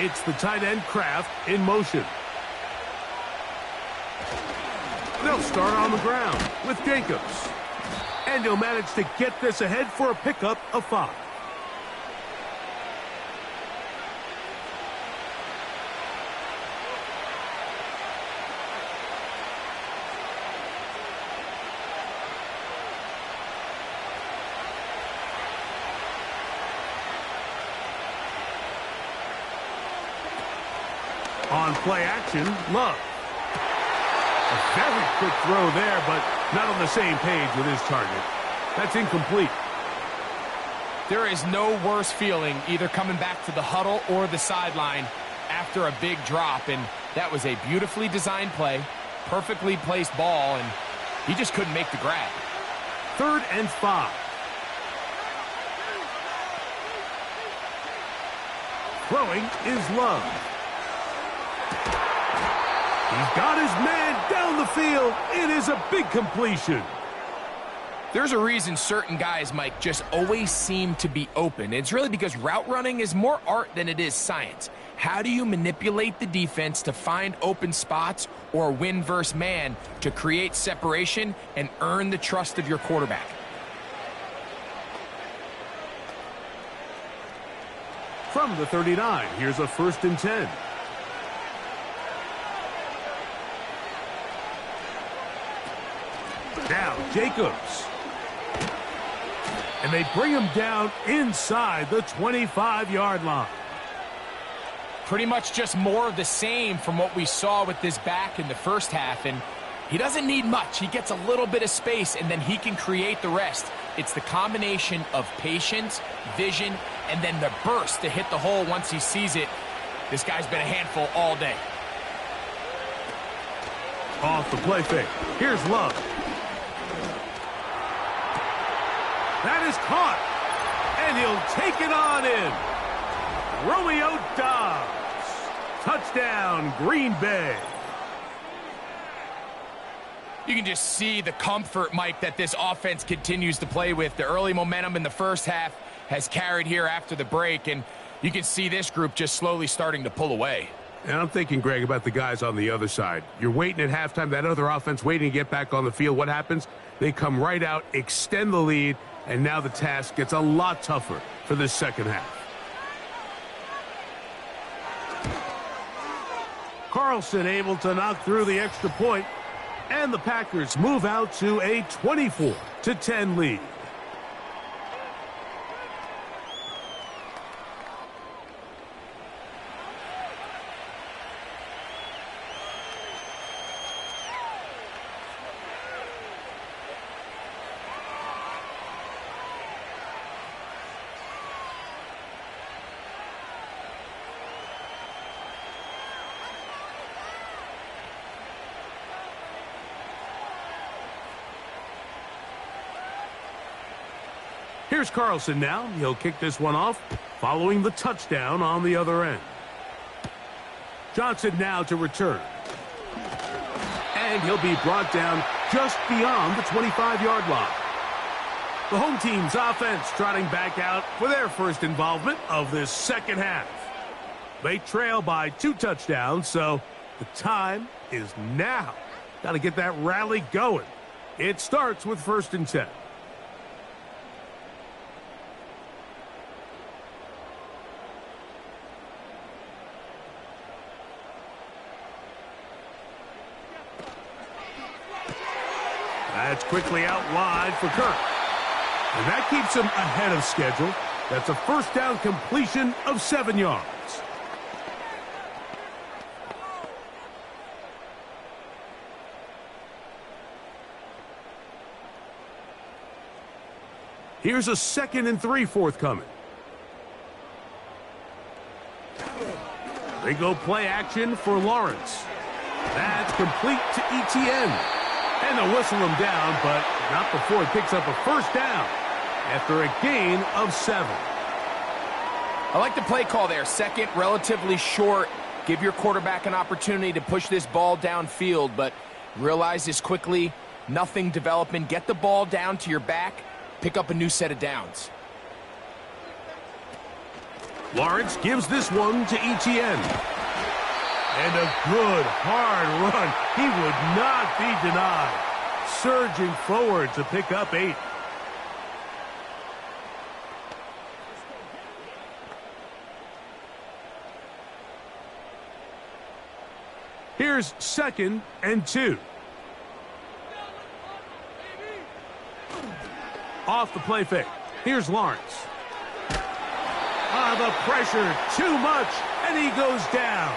It's the tight end Kraft in motion. They'll start on the ground with Jacobs. And he'll manage to get this ahead for a pickup of 5. On play action, Love. A very quick throw there, but not on the same page with his target. That's incomplete. There is no worse feeling either coming back to the huddle or the sideline after a big drop, and that was a beautifully designed play, perfectly placed ball, and he just couldn't make the grab. 3rd and 5. Throwing is Love. He's got his man down the field. It is a big completion. There's a reason certain guys, Mike, just always seem to be open. It's really because route running is more art than it is science. How do you manipulate the defense to find open spots or win versus man to create separation and earn the trust of your quarterback? From the 39, here's a 1st and 10. Now Jacobs. And they bring him down inside the 25-yard line. Pretty much just more of the same from what we saw with this back in the first half. And he doesn't need much. He gets a little bit of space, and then he can create the rest. It's the combination of patience, vision, and then the burst to hit the hole once he sees it. This guy's been a handful all day. Off the play fake. Here's Love. That is caught. And he'll take it on in. Romeo Dobbs. Touchdown, Green Bay. You can just see the comfort, Mike, that this offense continues to play with. The early momentum in the first half has carried here after the break, and you can see this group just slowly starting to pull away. And I'm thinking, Greg, about the guys on the other side. You're waiting at halftime, that other offense waiting to get back on the field. What happens? They come right out, extend the lead, and now the task gets a lot tougher for this second half. Carlson able to knock through the extra point, and the Packers move out to a 24-10 lead. Here's Carlson now. He'll kick this one off, following the touchdown on the other end. Johnson now to return. And he'll be brought down just beyond the 25-yard line. The home team's offense trotting back out for their first involvement of this second half. They trail by 2 touchdowns, so the time is now. Got to get that rally going. It starts with 1st and 10. That's quickly out wide for Kirk. And that keeps him ahead of schedule. That's a first down completion of 7 yards. Here's a 2nd and 3 forthcoming. They go play action for Lawrence. That's complete to ETN. And they'll whistle him down, but not before he picks up a first down after a gain of 7. I like the play call there. 2nd, relatively short. Give your quarterback an opportunity to push this ball downfield, but realize this quickly. Nothing developing. Get the ball down to your back. Pick up a new set of downs. Lawrence gives this one to ETN. And a good, hard run. He would not be denied. Surging forward to pick up 8. Here's 2nd and 2. Off the play fake. Here's Lawrence. The pressure, too much, and he goes down.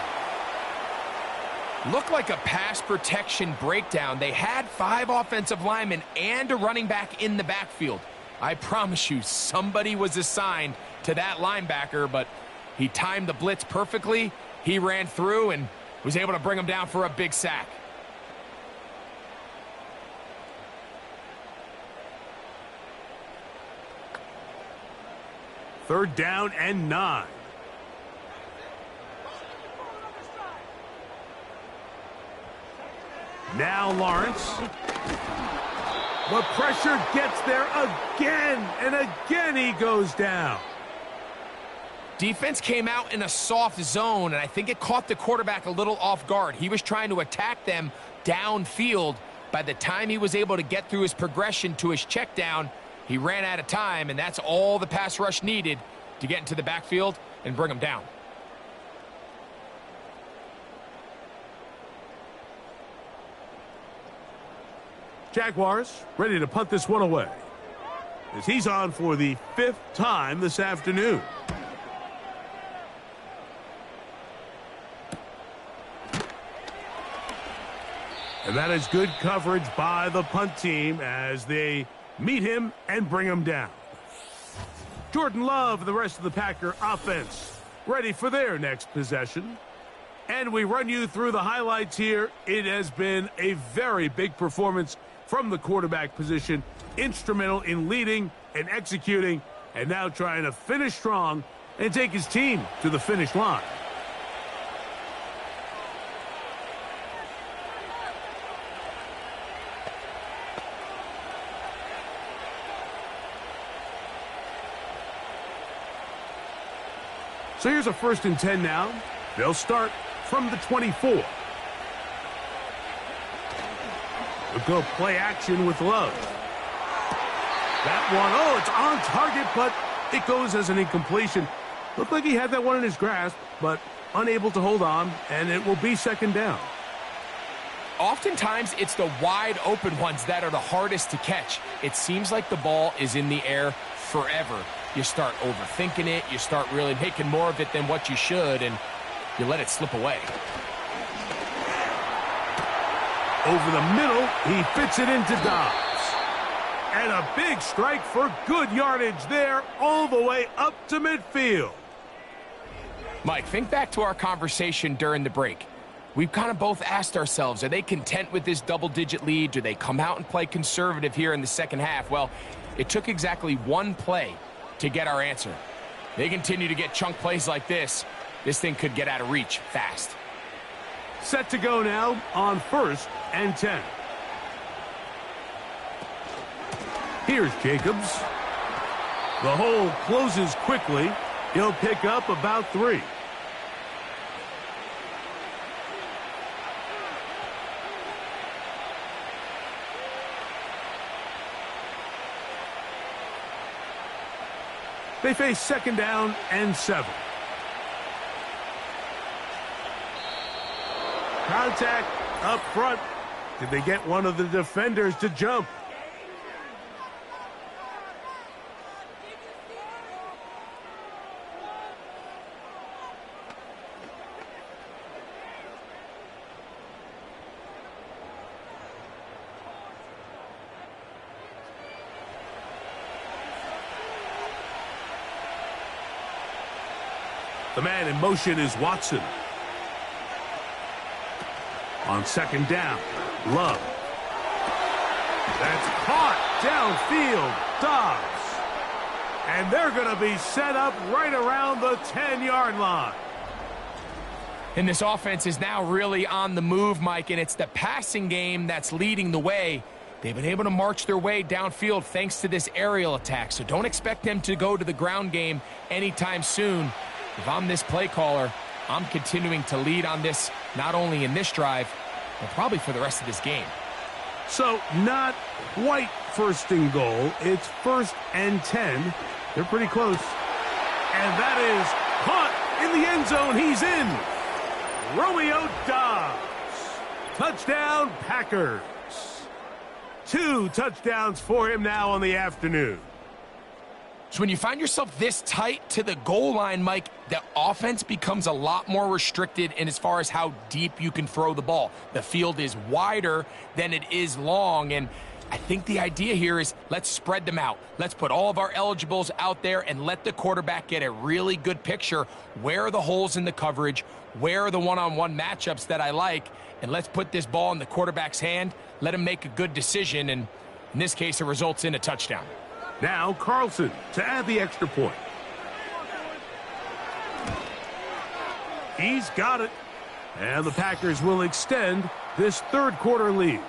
Looked like a pass protection breakdown. They had 5 offensive linemen and a running back in the backfield. I promise you, somebody was assigned to that linebacker, but he timed the blitz perfectly. He ran through and was able to bring him down for a big sack. Third down and 9. Now Lawrence. The pressure gets there again, and again he goes down. Defense came out in a soft zone, and I think it caught the quarterback a little off guard. He was trying to attack them downfield. By the time he was able to get through his progression to his check down, he ran out of time, and that's all the pass rush needed to get into the backfield and bring him down. Jaguars ready to punt this one away, as he's on for the 5th time this afternoon. And that is good coverage by the punt team as they meet him and bring him down. Jordan Love and the rest of the Packer offense ready for their next possession. And we run you through the highlights here. It has been a very big performance from the quarterback position. Instrumental in leading and executing, and now trying to finish strong and take his team to the finish line. So here's a 1st and 10 now. They'll start from the 24. We'll go play action with Love. That one, it's on target, but it goes as an incompletion. Looked like he had that one in his grasp, but unable to hold on, and it will be 2nd down. Oftentimes, it's the wide open ones that are the hardest to catch. It seems like the ball is in the air forever. You start overthinking it, you start really making more of it than what you should, and you let it slip away. Over the middle, he fits it into Dobbs. And a big strike for good yardage there, all the way up to midfield. Mike, think back to our conversation during the break. We've kind of both asked ourselves, are they content with this double-digit lead? Do they come out and play conservative here in the second half? Well, it took exactly one play to get our answer. They continue to get chunk plays like this. This thing could get out of reach fast. Set to go now on 1st and 10. Here's Jacobs. The hole closes quickly. He'll pick up about 3. They face 2nd down and 7. Contact up front. Did they get one of the defenders to jump? The man in motion is Watson. On second down, Love. That's caught downfield, Dobbs. And they're going to be set up right around the 10-yard line. And this offense is now really on the move, Mike, and it's the passing game that's leading the way. They've been able to march their way downfield thanks to this aerial attack, so don't expect them to go to the ground game anytime soon. If I'm this play caller, I'm continuing to lead on this, not only in this drive, but probably for the rest of this game. So not quite first and goal. It's 1st and 10. They're pretty close. And that is caught in the end zone. He's in. Romeo Dobbs. Touchdown, Packers. 2 touchdowns for him now on the afternoon. So when you find yourself this tight to the goal line, Mike, the offense becomes a lot more restricted in as far as how deep you can throw the ball. The field is wider than it is long, and I think the idea here is let's spread them out. Let's put all of our eligibles out there and let the quarterback get a really good picture. Where are the holes in the coverage? Where are the one-on-one matchups that I like? And let's put this ball in the quarterback's hand. Let him make a good decision, and in this case, it results in a touchdown. Now Carlson to add the extra point. He's got it. And the Packers will extend this third quarter lead.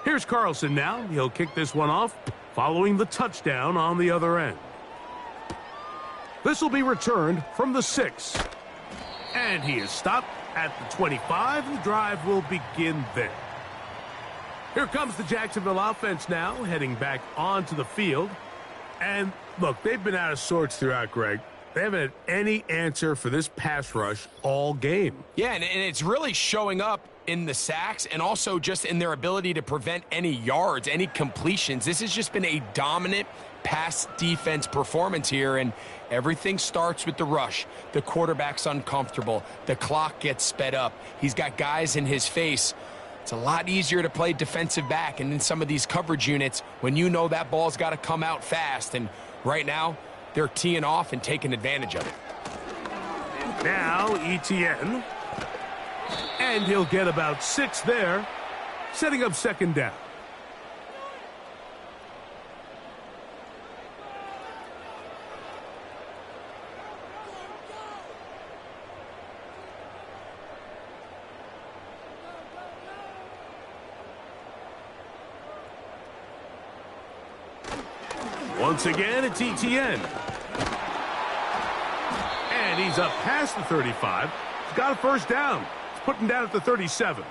Here's Carlson now. He'll kick this one off, following the touchdown on the other end. This will be returned from the 6. And he is stopped at the 25. The drive will begin there. Here comes the Jacksonville offense now, heading back onto the field. And look, they've been out of sorts throughout, Greg. They haven't had any answer for this pass rush all game. Yeah, and it's really showing up in the sacks and also just in their ability to prevent any yards, any completions. This has just been a dominant pass defense performance here, and everything starts with the rush. The quarterback's uncomfortable. The clock gets sped up. He's got guys in his face. It's a lot easier to play defensive back and in some of these coverage units when you know that ball's got to come out fast, and right now they're teeing off and taking advantage of it. Now Etienne. And he'll get about 6 there, setting up second down. Once again, it's Etienne. And he's up past the 35. He's got a first down. Putting down at the 37.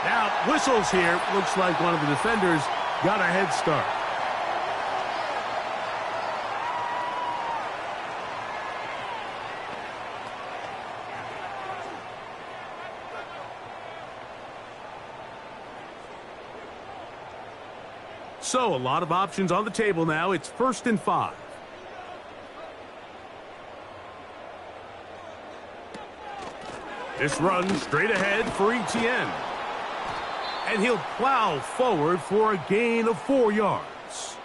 Now, whistles here. Looks like one of the defenders got a head start. So, a lot of options on the table now. It's 1st and 5. This run straight ahead for Etienne. And he'll plow forward for a gain of 4 yards.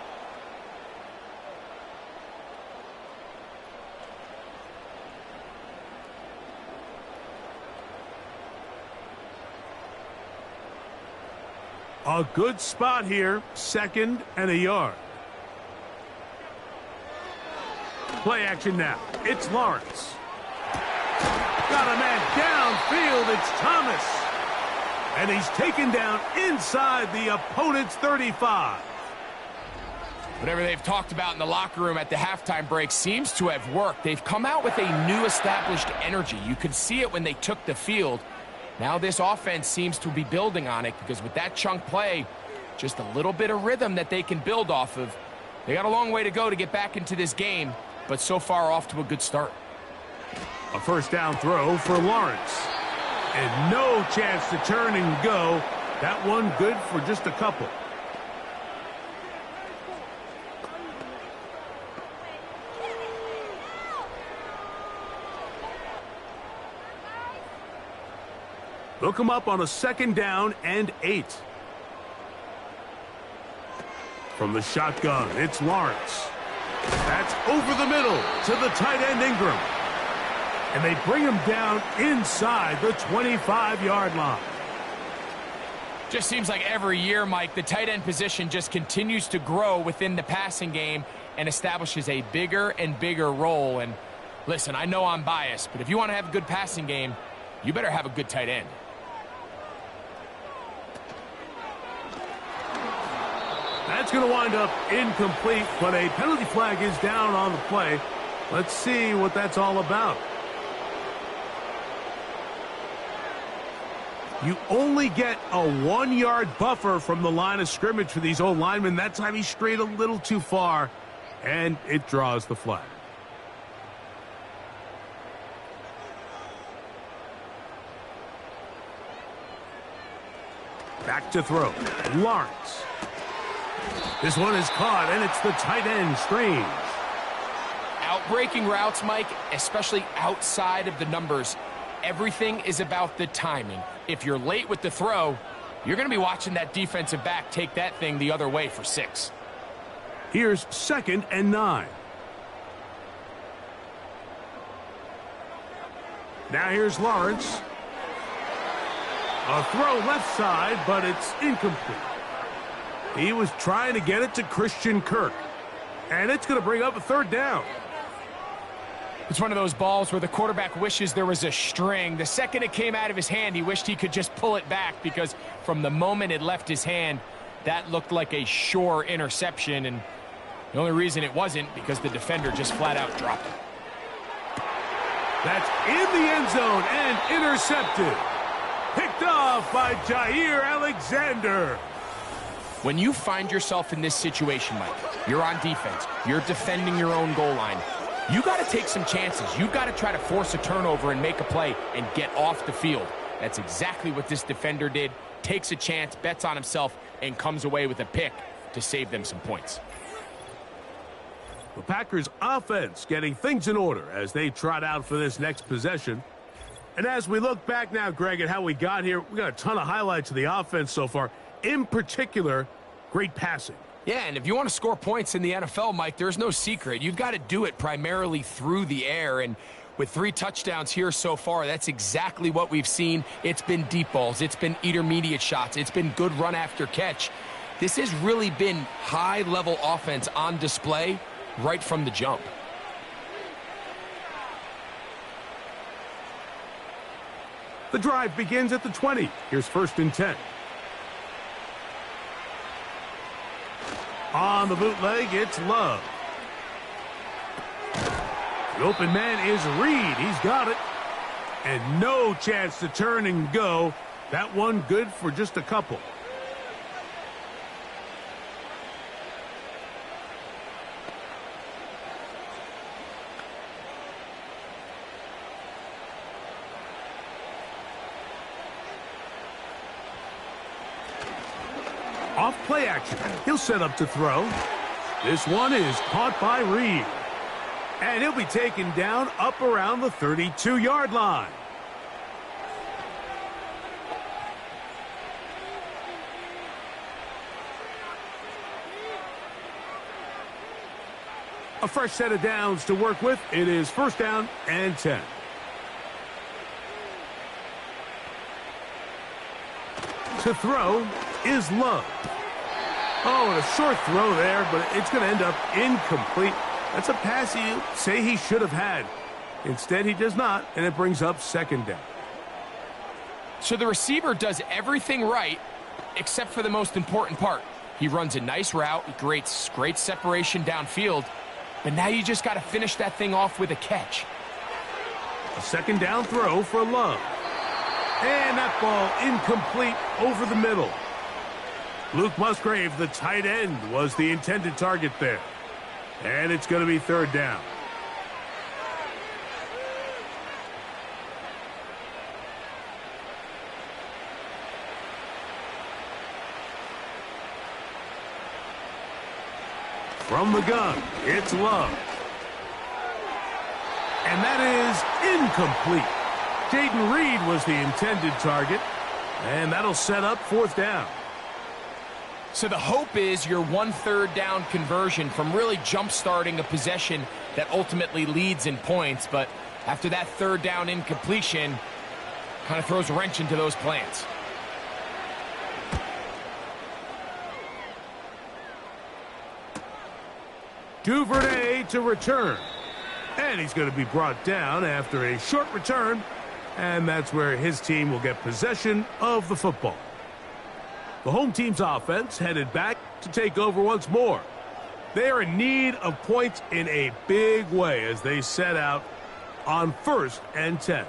A good spot here, 2nd and a yard. Play action now. It's Lawrence. Got a man downfield. It's Thomas. And he's taken down inside the opponent's 35. Whatever they've talked about in the locker room at the halftime break seems to have worked. They've come out with a new established energy. You could see it when they took the field. Now this offense seems to be building on it because with that chunk play, just a little bit of rhythm that they can build off of. They got a long way to go to get back into this game, but so far off to a good start. A first down throw for Lawrence. And no chance to turn and go. That one good for just a couple. Look him up on a second down and 8. From the shotgun, it's Lawrence. That's over the middle to the tight end Ingram. And they bring him down inside the 25-yard line. Just seems like every year, Mike, the tight end position just continues to grow within the passing game and establishes a bigger and bigger role. And listen, I know I'm biased, but if you want to have a good passing game, you better have a good tight end. That's going to wind up incomplete, but a penalty flag is down on the play. Let's see what that's all about. You only get a 1-yard buffer from the line of scrimmage for these old linemen. That time he strayed a little too far, and it draws the flag. Back to throw. Lawrence. This one is caught, and it's the tight end, Strange. Outbreaking routes, Mike, especially outside of the numbers, everything is about the timing. If you're late with the throw, you're going to be watching that defensive back take that thing the other way for 6. Here's 2nd and 9. Now here's Lawrence. A throw left side, but it's incomplete. He was trying to get it to Christian Kirk. And it's going to bring up a 3rd down. It's one of those balls where the quarterback wishes there was a string. The second it came out of his hand, he wished he could just pull it back because from the moment it left his hand, that looked like a sure interception. And the only reason it wasn't because the defender just flat out dropped it. That's in the end zone and intercepted. Picked off by Jair Alexander. When you find yourself in this situation, Mike, you're on defense, you're defending your own goal line, you got to take some chances. You got to try to force a turnover and make a play and get off the field. That's exactly what this defender did. Takes a chance, bets on himself, and comes away with a pick to save them some points. The Packers offense getting things in order as they trot out for this next possession. And as we look back now, Greg, at how we got here, we got a ton of highlights of the offense so far. In particular, great passing. Yeah, and if you want to score points in the NFL, Mike, there's no secret. You've got to do it primarily through the air. And with 3 touchdowns here so far, that's exactly what we've seen. It's been deep balls. It's been intermediate shots. It's been good run after catch. This has really been high-level offense on display right from the jump. The drive begins at the 20. Here's 1st and 10. On the bootleg, it's Love. The open man is Reed. He's got it. And no chance to turn and go. That one good for just a couple. Off play action. He'll set up to throw. This one is caught by Reed. And he'll be taken down up around the 32-yard line. A fresh set of downs to work with. It is 1st down and 10. To throw is Love. Oh, and a short throw there, but it's going to end up incomplete. That's a pass you say he should have had. Instead, he does not, and it brings up second down. So the receiver does everything right except for the most important part. He runs a nice route, great separation downfield, but now you just got to finish that thing off with a catch. A second down throw for Love. And that ball incomplete over the middle. Luke Musgrave, the tight end, was the intended target there. And it's going to be third down. From the gun, it's Love. And that is incomplete. Jaden Reed was the intended target, and that'll set up fourth down. So the hope is your 1/3 down conversion from really jump-starting a possession that ultimately leads in points, but after that third down incompletion, kind of throws a wrench into those plans. Duvernay to return. And he's going to be brought down after a short return. And that's where his team will get possession of the football. The home team's offense headed back to take over once more. They are in need of points in a big way as they set out on 1st and 10.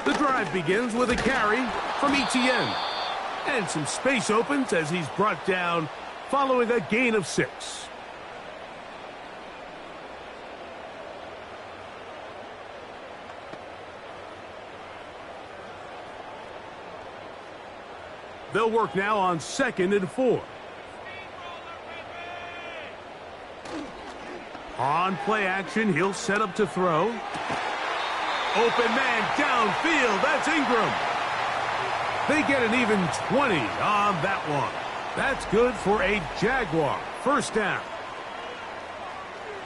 The drive begins with a carry from Etienne. And some space opens as he's brought down following a gain of 6. They'll work now on 2nd and 4. On play action, he'll set up to throw. Open man downfield. That's Ingram. They get an even 20 on that one. That's good for a Jaguar. First down.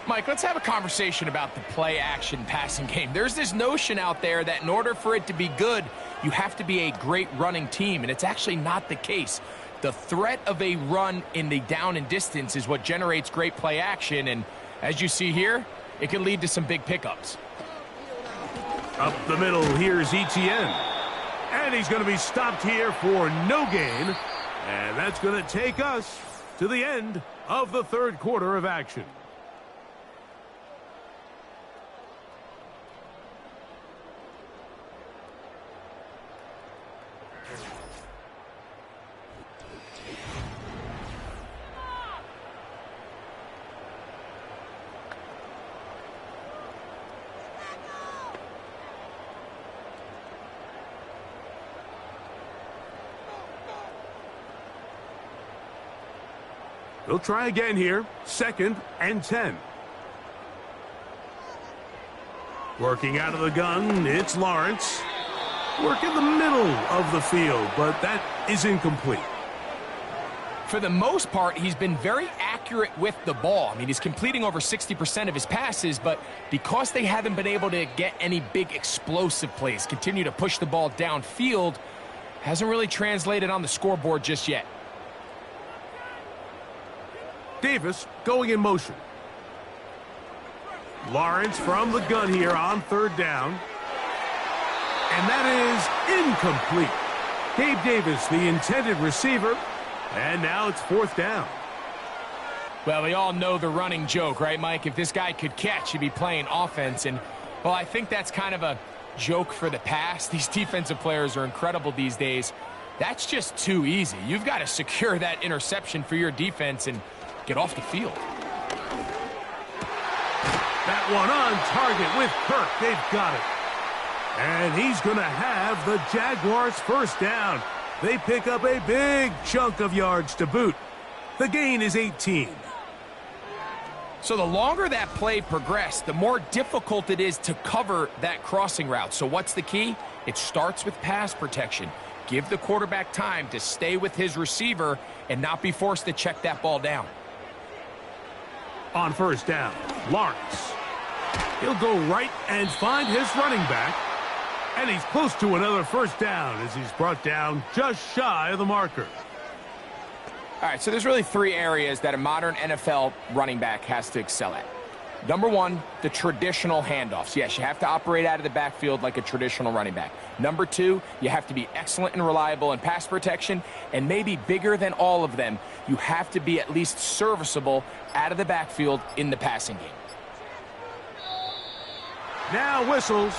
Mike, let's have a conversation about the play-action passing game. There's this notion out there that in order for it to be good, you have to be a great running team, and it's actually not the case. The threat of a run in the down and distance is what generates great play action, and as you see here, it can lead to some big pickups. Up the middle, here's Etienne. And he's going to be stopped here for no gain. And that's going to take us to the end of the 3rd quarter of action. They'll try again here. 2nd and 10. Working out of the gun, it's Lawrence. Work in the middle of the field, but that is incomplete. For the most part, he's been very accurate with the ball. I mean, he's completing over 60% of his passes, but because they haven't been able to get any big explosive plays, continue to push the ball downfield, hasn't really translated on the scoreboard just yet. Davis going in motion. Lawrence from the gun here on 3rd down. And that is incomplete. Gabe Davis, the intended receiver. And now it's 4th down. Well, we all know the running joke, right, Mike? If this guy could catch, he'd be playing offense. And, well, I think that's kind of a joke for the past. These defensive players are incredible these days. That's just too easy. You've got to secure that interception for your defense and get off the field. That one on target with Kirk. They've got it. And he's going to have the Jaguars' 1st down. They pick up a big chunk of yards to boot. The gain is 18. So the longer that play progressed, the more difficult it is to cover that crossing route. So what's the key? It starts with pass protection. Give the quarterback time to stay with his receiver and not be forced to check that ball down. On 1st down, Lawrence. He'll go right and find his running back. And he's close to another first down as he's brought down just shy of the marker. All right, so there's really three areas that a modern NFL running back has to excel at. Number one, the traditional handoffs. Yes, you have to operate out of the backfield like a traditional running back. Number two, you have to be excellent and reliable in pass protection. And maybe bigger than all of them, you have to be at least serviceable out of the backfield in the passing game. Now whistles.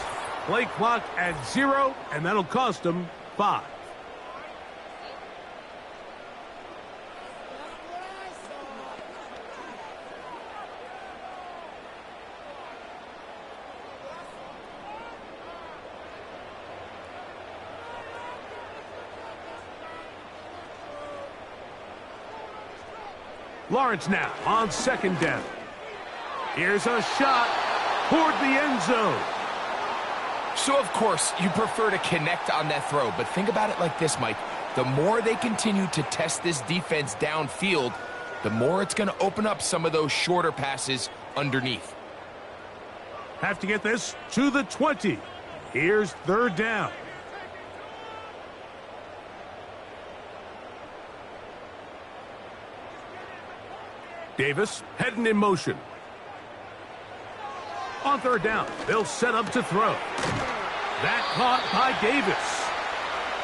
Play clock at 0, and that'll cost them 5. Lawrence now on second down. Here's a shot toward the end zone. So, of course, you prefer to connect on that throw, but think about it like this, Mike. The more they continue to test this defense downfield, the more it's going to open up some of those shorter passes underneath. Have to get this to the 20. Here's third down. Davis heading in motion. On third down, they'll set up to throw. That caught by Davis.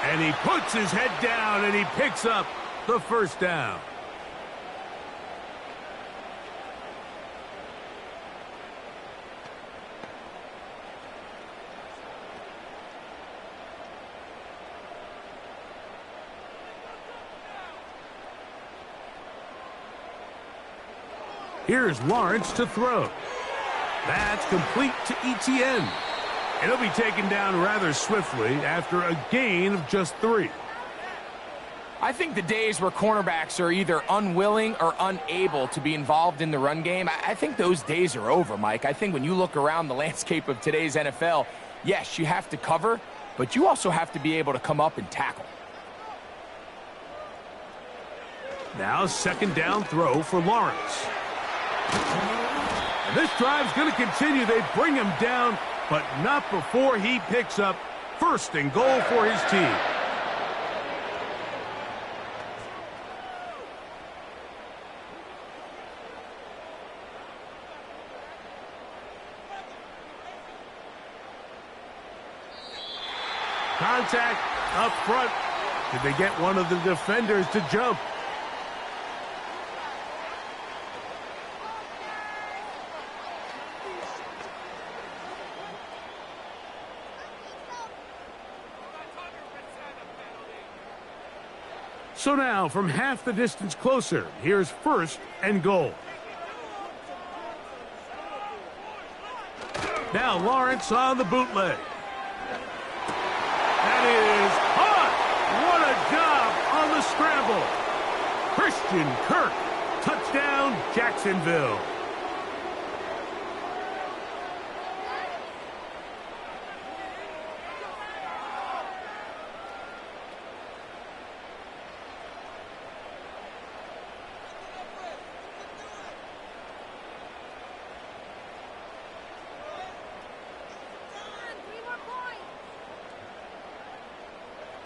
And he puts his head down and he picks up the first down. Here's Lawrence to throw. That's complete to Etienne. And he'll be taken down rather swiftly after a gain of just 3. I think the days where cornerbacks are either unwilling or unable to be involved in the run game, I think those days are over, Mike. I think when you look around the landscape of today's NFL, yes, you have to cover, but you also have to be able to come up and tackle. Now second down throw for Lawrence. And this drive's going to continue. They bring him down, but not before he picks up first and goal for his team. Contact up front. Did they get one of the defenders to jump? So now, from half the distance closer, here's first and goal. Now Lawrence on the bootleg. That is caught! What a job on the scramble. Christian Kirk, touchdown Jacksonville.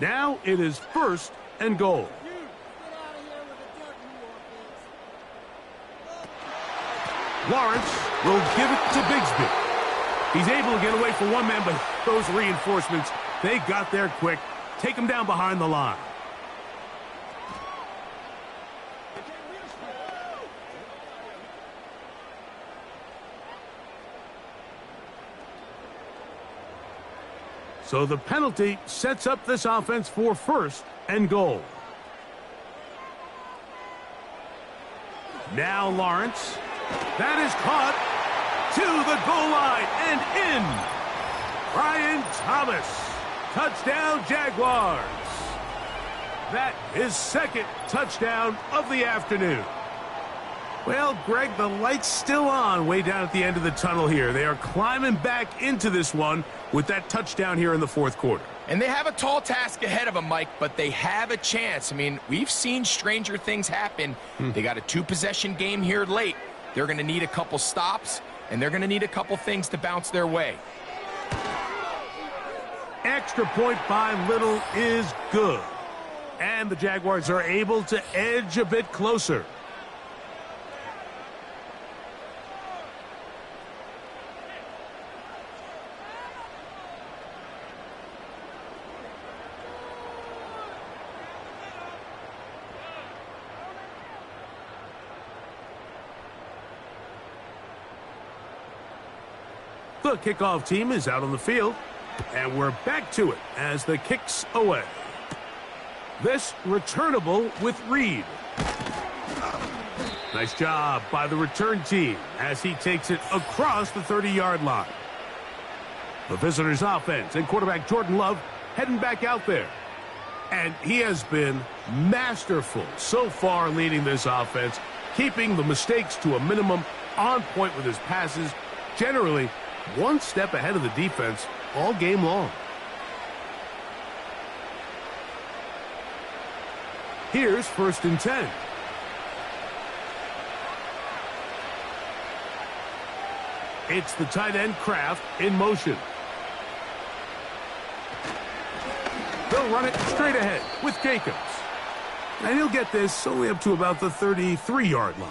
Now it is first and goal. Lawrence will give it to Bigsby. He's able to get away from one man, but those reinforcements, they got there quick. Take him down behind the line. So the penalty sets up this offense for first and goal. Now Lawrence. That is caught to the goal line and in. Brian Thomas. Touchdown Jaguars. That is second touchdown of the afternoon. Well, Greg, the light's still on way down at the end of the tunnel here. They are climbing back into this one with that touchdown here in the fourth quarter. And they have a tall task ahead of them, Mike, but they have a chance. I mean, we've seen stranger things happen. They got a 2-possession game here late. They're going to need a couple stops, and they're going to need a couple things to bounce their way. Extra point by Little is good. And the Jaguars are able to edge a bit closer. The kickoff team is out on the field, and we're back to it as the kick's away. This returnable with Reed. Nice job by the return team as he takes it across the 30-yard line. The visitors' offense and quarterback Jordan Love heading back out there. And he has been masterful so far leading this offense, keeping the mistakes to a minimum, on point with his passes, generally one step ahead of the defense all game long. Here's 1st and 10. It's the tight end Kraft in motion. They'll run it straight ahead with Jacobs. And he'll get this only up to about the 33-yard line.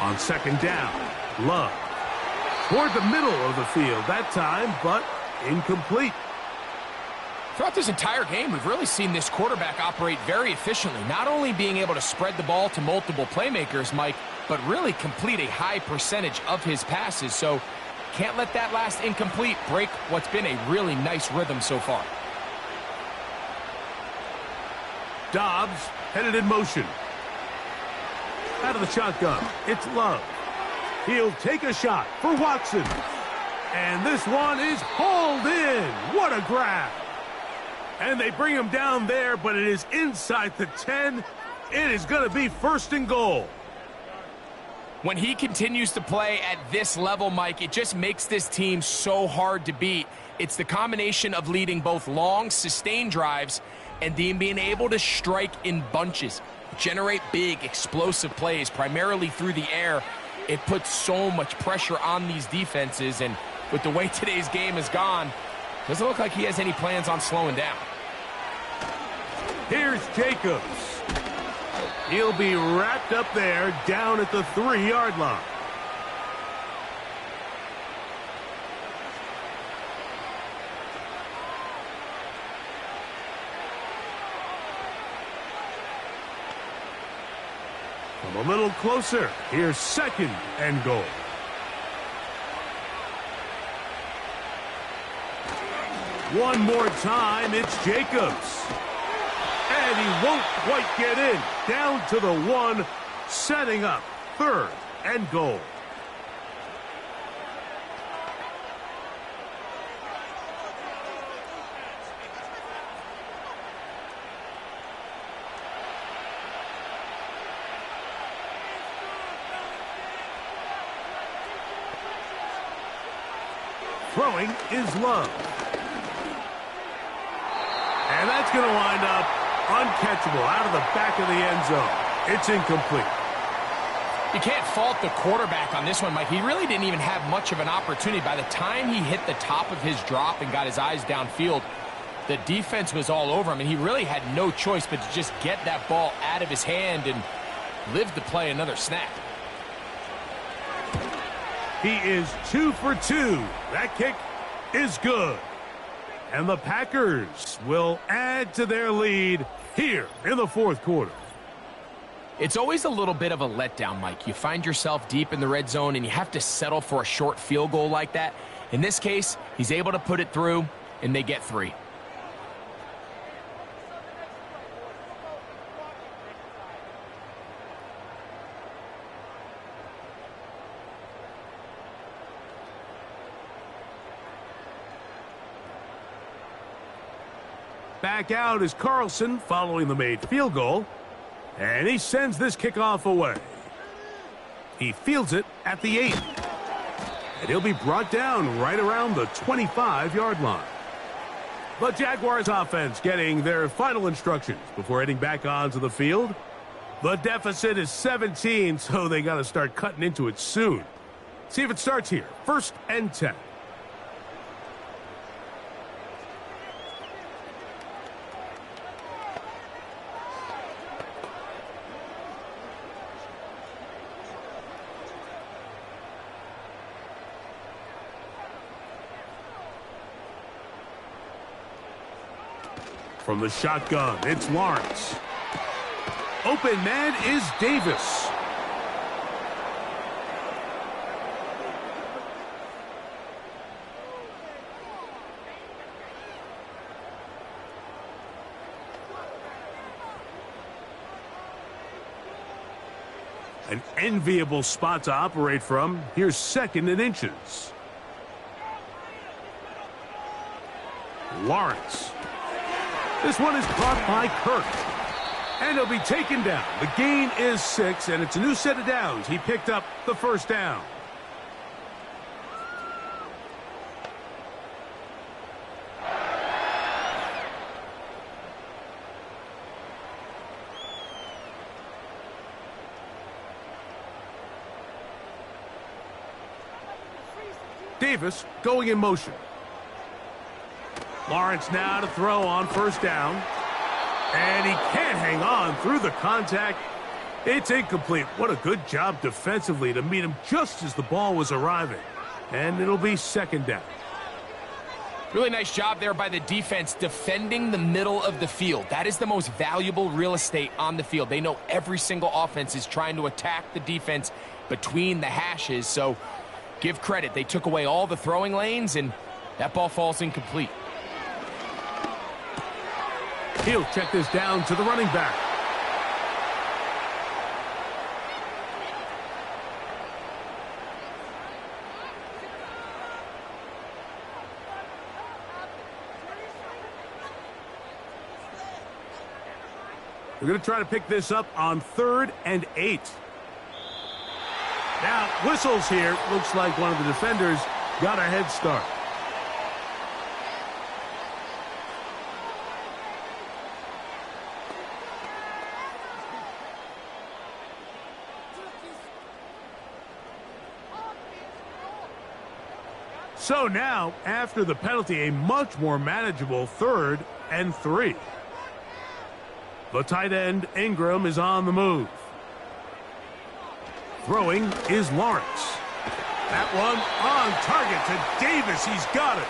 On 2nd down, Love. Toward the middle of the field that time, but incomplete. Throughout this entire game, we've really seen this quarterback operate very efficiently, not only being able to spread the ball to multiple playmakers, Mike, but really complete a high percentage of his passes. So can't let that last incomplete break what's been a really nice rhythm so far. Dobbs headed in motion. Out of the shotgun, it's Love. He'll take a shot for Watson. And this one is hauled in. What a grab. And they bring him down there, but it is inside the 10. It is going to be 1st and goal. When he continues to play at this level, Mike, it just makes this team so hard to beat. It's the combination of leading both long, sustained drives and then being able to strike in bunches. Generate big, explosive plays, primarily through the air. It puts so much pressure on these defenses, and with the way today's game has gone, doesn't look like he has any plans on slowing down. Here's Jacobs. He'll be wrapped up there down at the 3-yard line. A little closer. Here's 2nd and goal. One more time, it's Jacobs. And he won't quite get in. Down to the 1, setting up 3rd and goal. Throwing is Love. And that's going to wind up uncatchable out of the back of the end zone. It's incomplete. You can't fault the quarterback on this one, Mike. He really didn't even have much of an opportunity. By the time he hit the top of his drop and got his eyes downfield, the defense was all over him, and he really had no choice but to just get that ball out of his hand and live to play another snap. He is 2 for 2. That kick is good. And the Packers will add to their lead here in the 4th quarter. It's always a little bit of a letdown, Mike. You find yourself deep in the red zone, and you have to settle for a short field goal like that. In this case, he's able to put it through, and they get 3. Back out is Carlson following the made field goal. And he sends this kickoff away. He fields it at the 8. And he'll be brought down right around the 25-yard line. The Jaguars offense getting their final instructions before heading back onto the field. The deficit is 17, so they got to start cutting into it soon. See if it starts here. 1st and 10. From the shotgun, it's Lawrence. Open man is Davis. An enviable spot to operate from. Here's 2nd and inches. Lawrence. This one is caught by Kirk. And he'll be taken down. The gain is 6, and it's a new set of downs. He picked up the 1st down. Davis going in motion. Lawrence now to throw on 1st down. And he can't hang on through the contact. It's incomplete. What a good job defensively to meet him just as the ball was arriving. And it'll be 2nd down. Really nice job there by the defense defending the middle of the field. That is the most valuable real estate on the field. They know every single offense is trying to attack the defense between the hashes. So give credit. They took away all the throwing lanes, and that ball falls incomplete. He'll check this down to the running back. We're going to try to pick this up on 3rd and 8. Now, whistles here. Looks like one of the defenders got a head start. So now, after the penalty, a much more manageable 3rd and 3. The tight end, Ingram, is on the move. Throwing is Lawrence. That one on target to Davis. He's got it.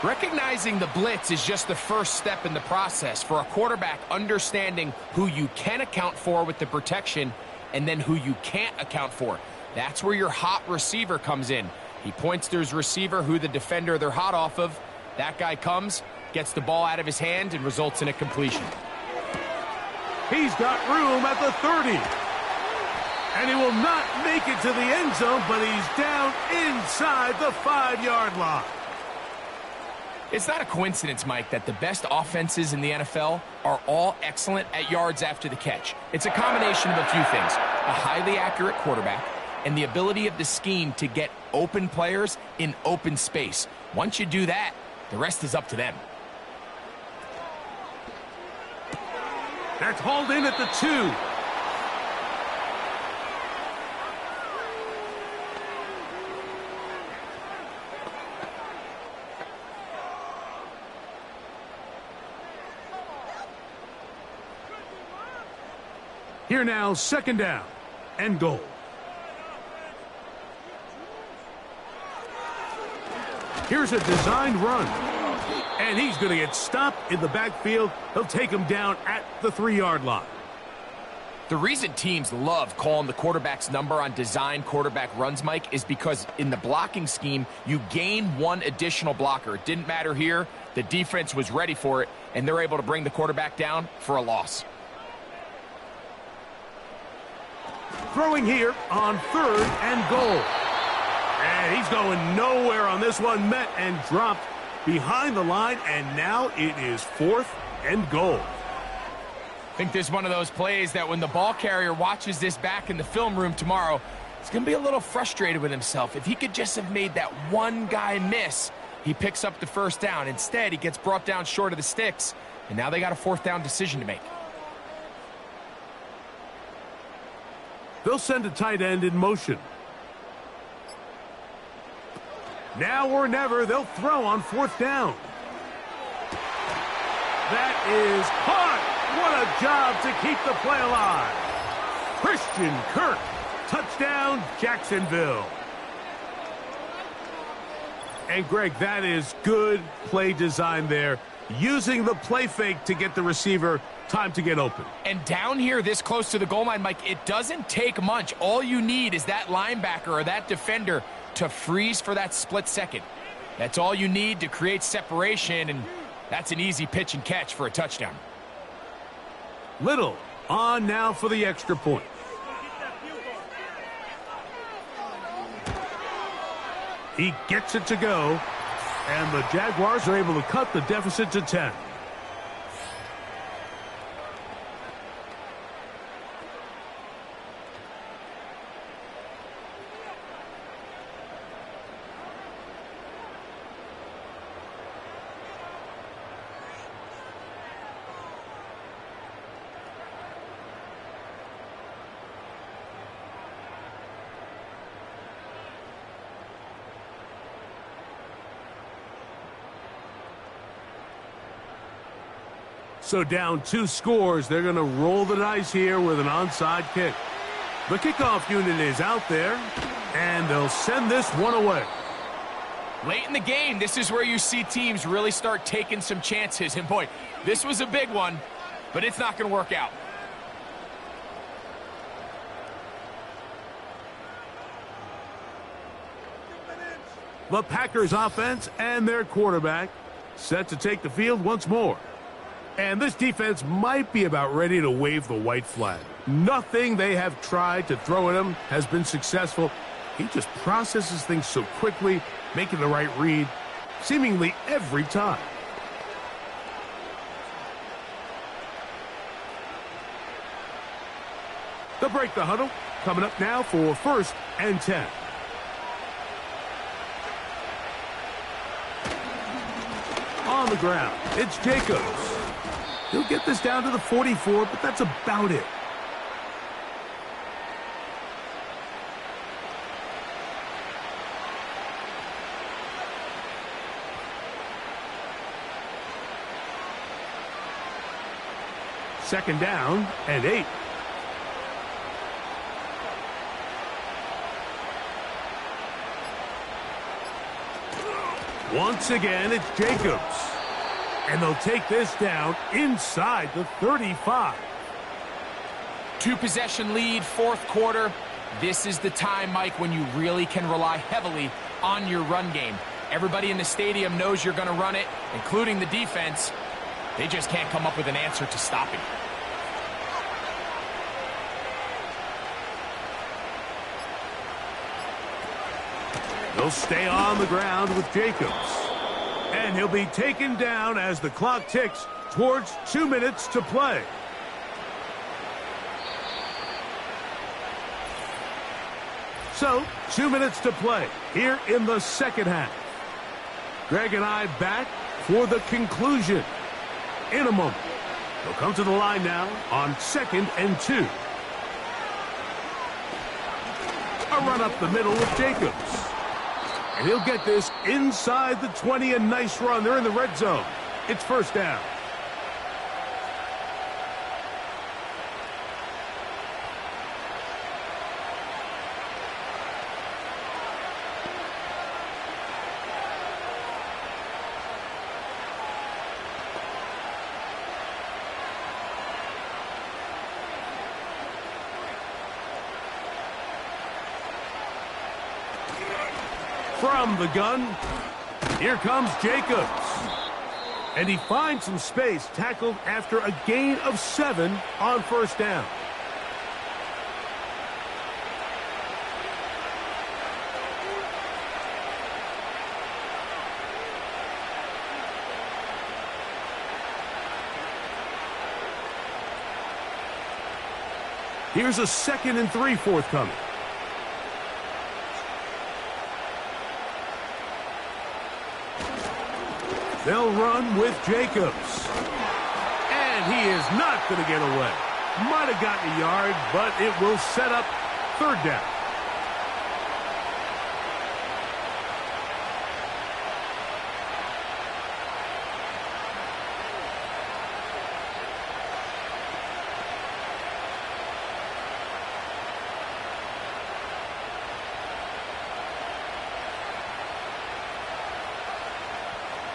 Recognizing the blitz is just the first step in the process for a quarterback, understanding who you can account for with the protection and then who you can't account for. That's where your hot receiver comes in. He points to his receiver, who the defender they're hot off of. That guy comes, gets the ball out of his hand, and results in a completion. He's got room at the 30. And he will not make it to the end zone, but he's down inside the 5-yard line. It's not a coincidence, Mike, that the best offenses in the NFL are all excellent at yards after the catch. It's a combination of a few things. A highly accurate quarterback and the ability of the scheme to get open players in open space. Once you do that, the rest is up to them. That's hauled in at the 2. Here now, 2nd down and goal. Here's a designed run. And he's going to get stopped in the backfield. He'll take him down at the 3-yard line. The reason teams love calling the quarterback's number on design quarterback runs, Mike, is because in the blocking scheme, you gain one additional blocker. It didn't matter here. The defense was ready for it, and they're able to bring the quarterback down for a loss. Throwing here on 3rd and goal. And he's going nowhere on this one. Met and dropped behind the line, and now it is 4th and goal. think this is one of those plays that when the ball carrier watches this back in the film room tomorrow, he's going to be a little frustrated with himself. If he could just have made that one guy miss, he picks up the first down. Instead, he gets brought down short of the sticks, and now they got a fourth down decision to make. They'll send a tight end in motion. Now or never, they'll throw on fourth down. That is caught. What a job to keep the play alive. Christian Kirk, touchdown, Jacksonville. And Greg, that is good play design there, using the play fake to get the receiver time to get open. And down here this close to the goal line, Mike, it doesn't take much. All you need is that linebacker or that defender to freeze for that split second. That's all you need to create separation, and that's an easy pitch and catch for a touchdown. Little on now for the extra point. He gets it to go, and the Jaguars are able to cut the deficit to 10. So down 2 scores, they're going to roll the dice here with an onside kick. The kickoff unit is out there, and they'll send this one away. Late in the game, this is where you see teams really start taking some chances. And boy, this was a big one, but it's not going to work out. The Packers offense and their quarterback set to take the field once more. And this defense might be about ready to wave the white flag. Nothing they have tried to throw at him has been successful. He just processes things so quickly, making the right read, seemingly every time. They'll break the huddle. Coming up now for 1st and 10. On the ground, it's Jacobs. He'll get this down to the 44, but that's about it. Second down and 8. Once again, it's Jacobs. And they'll take this down inside the 35. 2-possession lead, 4th quarter. This is the time, Mike, when you really can rely heavily on your run game. Everybody in the stadium knows you're going to run it, including the defense. They just can't come up with an answer to stop it. They'll stay on the ground with Jacobs. And he'll be taken down as the clock ticks towards 2 minutes to play. So, 2 minutes to play here in the second half. Greg and I back for the conclusion in a moment. They'll come to the line now on 2nd and 2. A run up the middle with Jacobs. And he'll get this inside the 20, a nice run. They're in the red zone. It's 1st down. From the gun, here comes Jacobs. And he finds some space, tackled after a gain of 7 on 1st down. Here's a 2nd and 3 forthcoming. They'll run with Jacobs. And he is not going to get away. Might have gotten a yard, but it will set up 3rd down.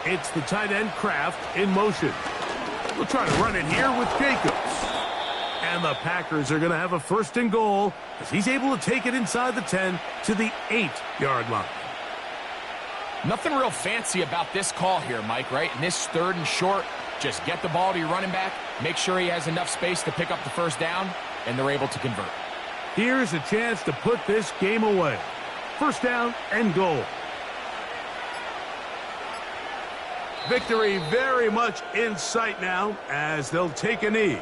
It's the tight end Kraft in motion. We'll try to run it here with Jacobs. And the Packers are going to have a 1st and goal as he's able to take it inside the 10 to the 8-yard line. Nothing real fancy about this call here, Mike, right? In this 3rd and short, just get the ball to your running back, make sure he has enough space to pick up the 1st down, and they're able to convert. Here's a chance to put this game away. 1st down and goal. Victory very much in sight now as they'll take a knee.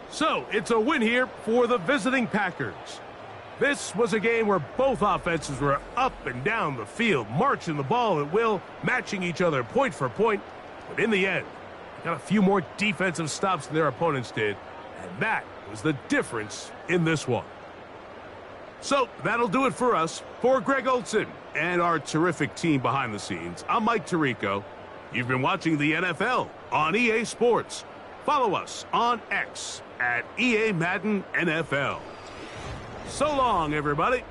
So, it's a win here for the visiting Packers. This was a game where both offenses were up and down the field, marching the ball at will, matching each other point for point. But in the end, they got a few more defensive stops than their opponents did, and that was the difference in this one. So, that'll do it for us. For Greg Olson and our terrific team behind the scenes, I'm Mike Tirico. You've been watching the NFL on EA Sports. Follow us on X at EA Madden NFL. So long, everybody.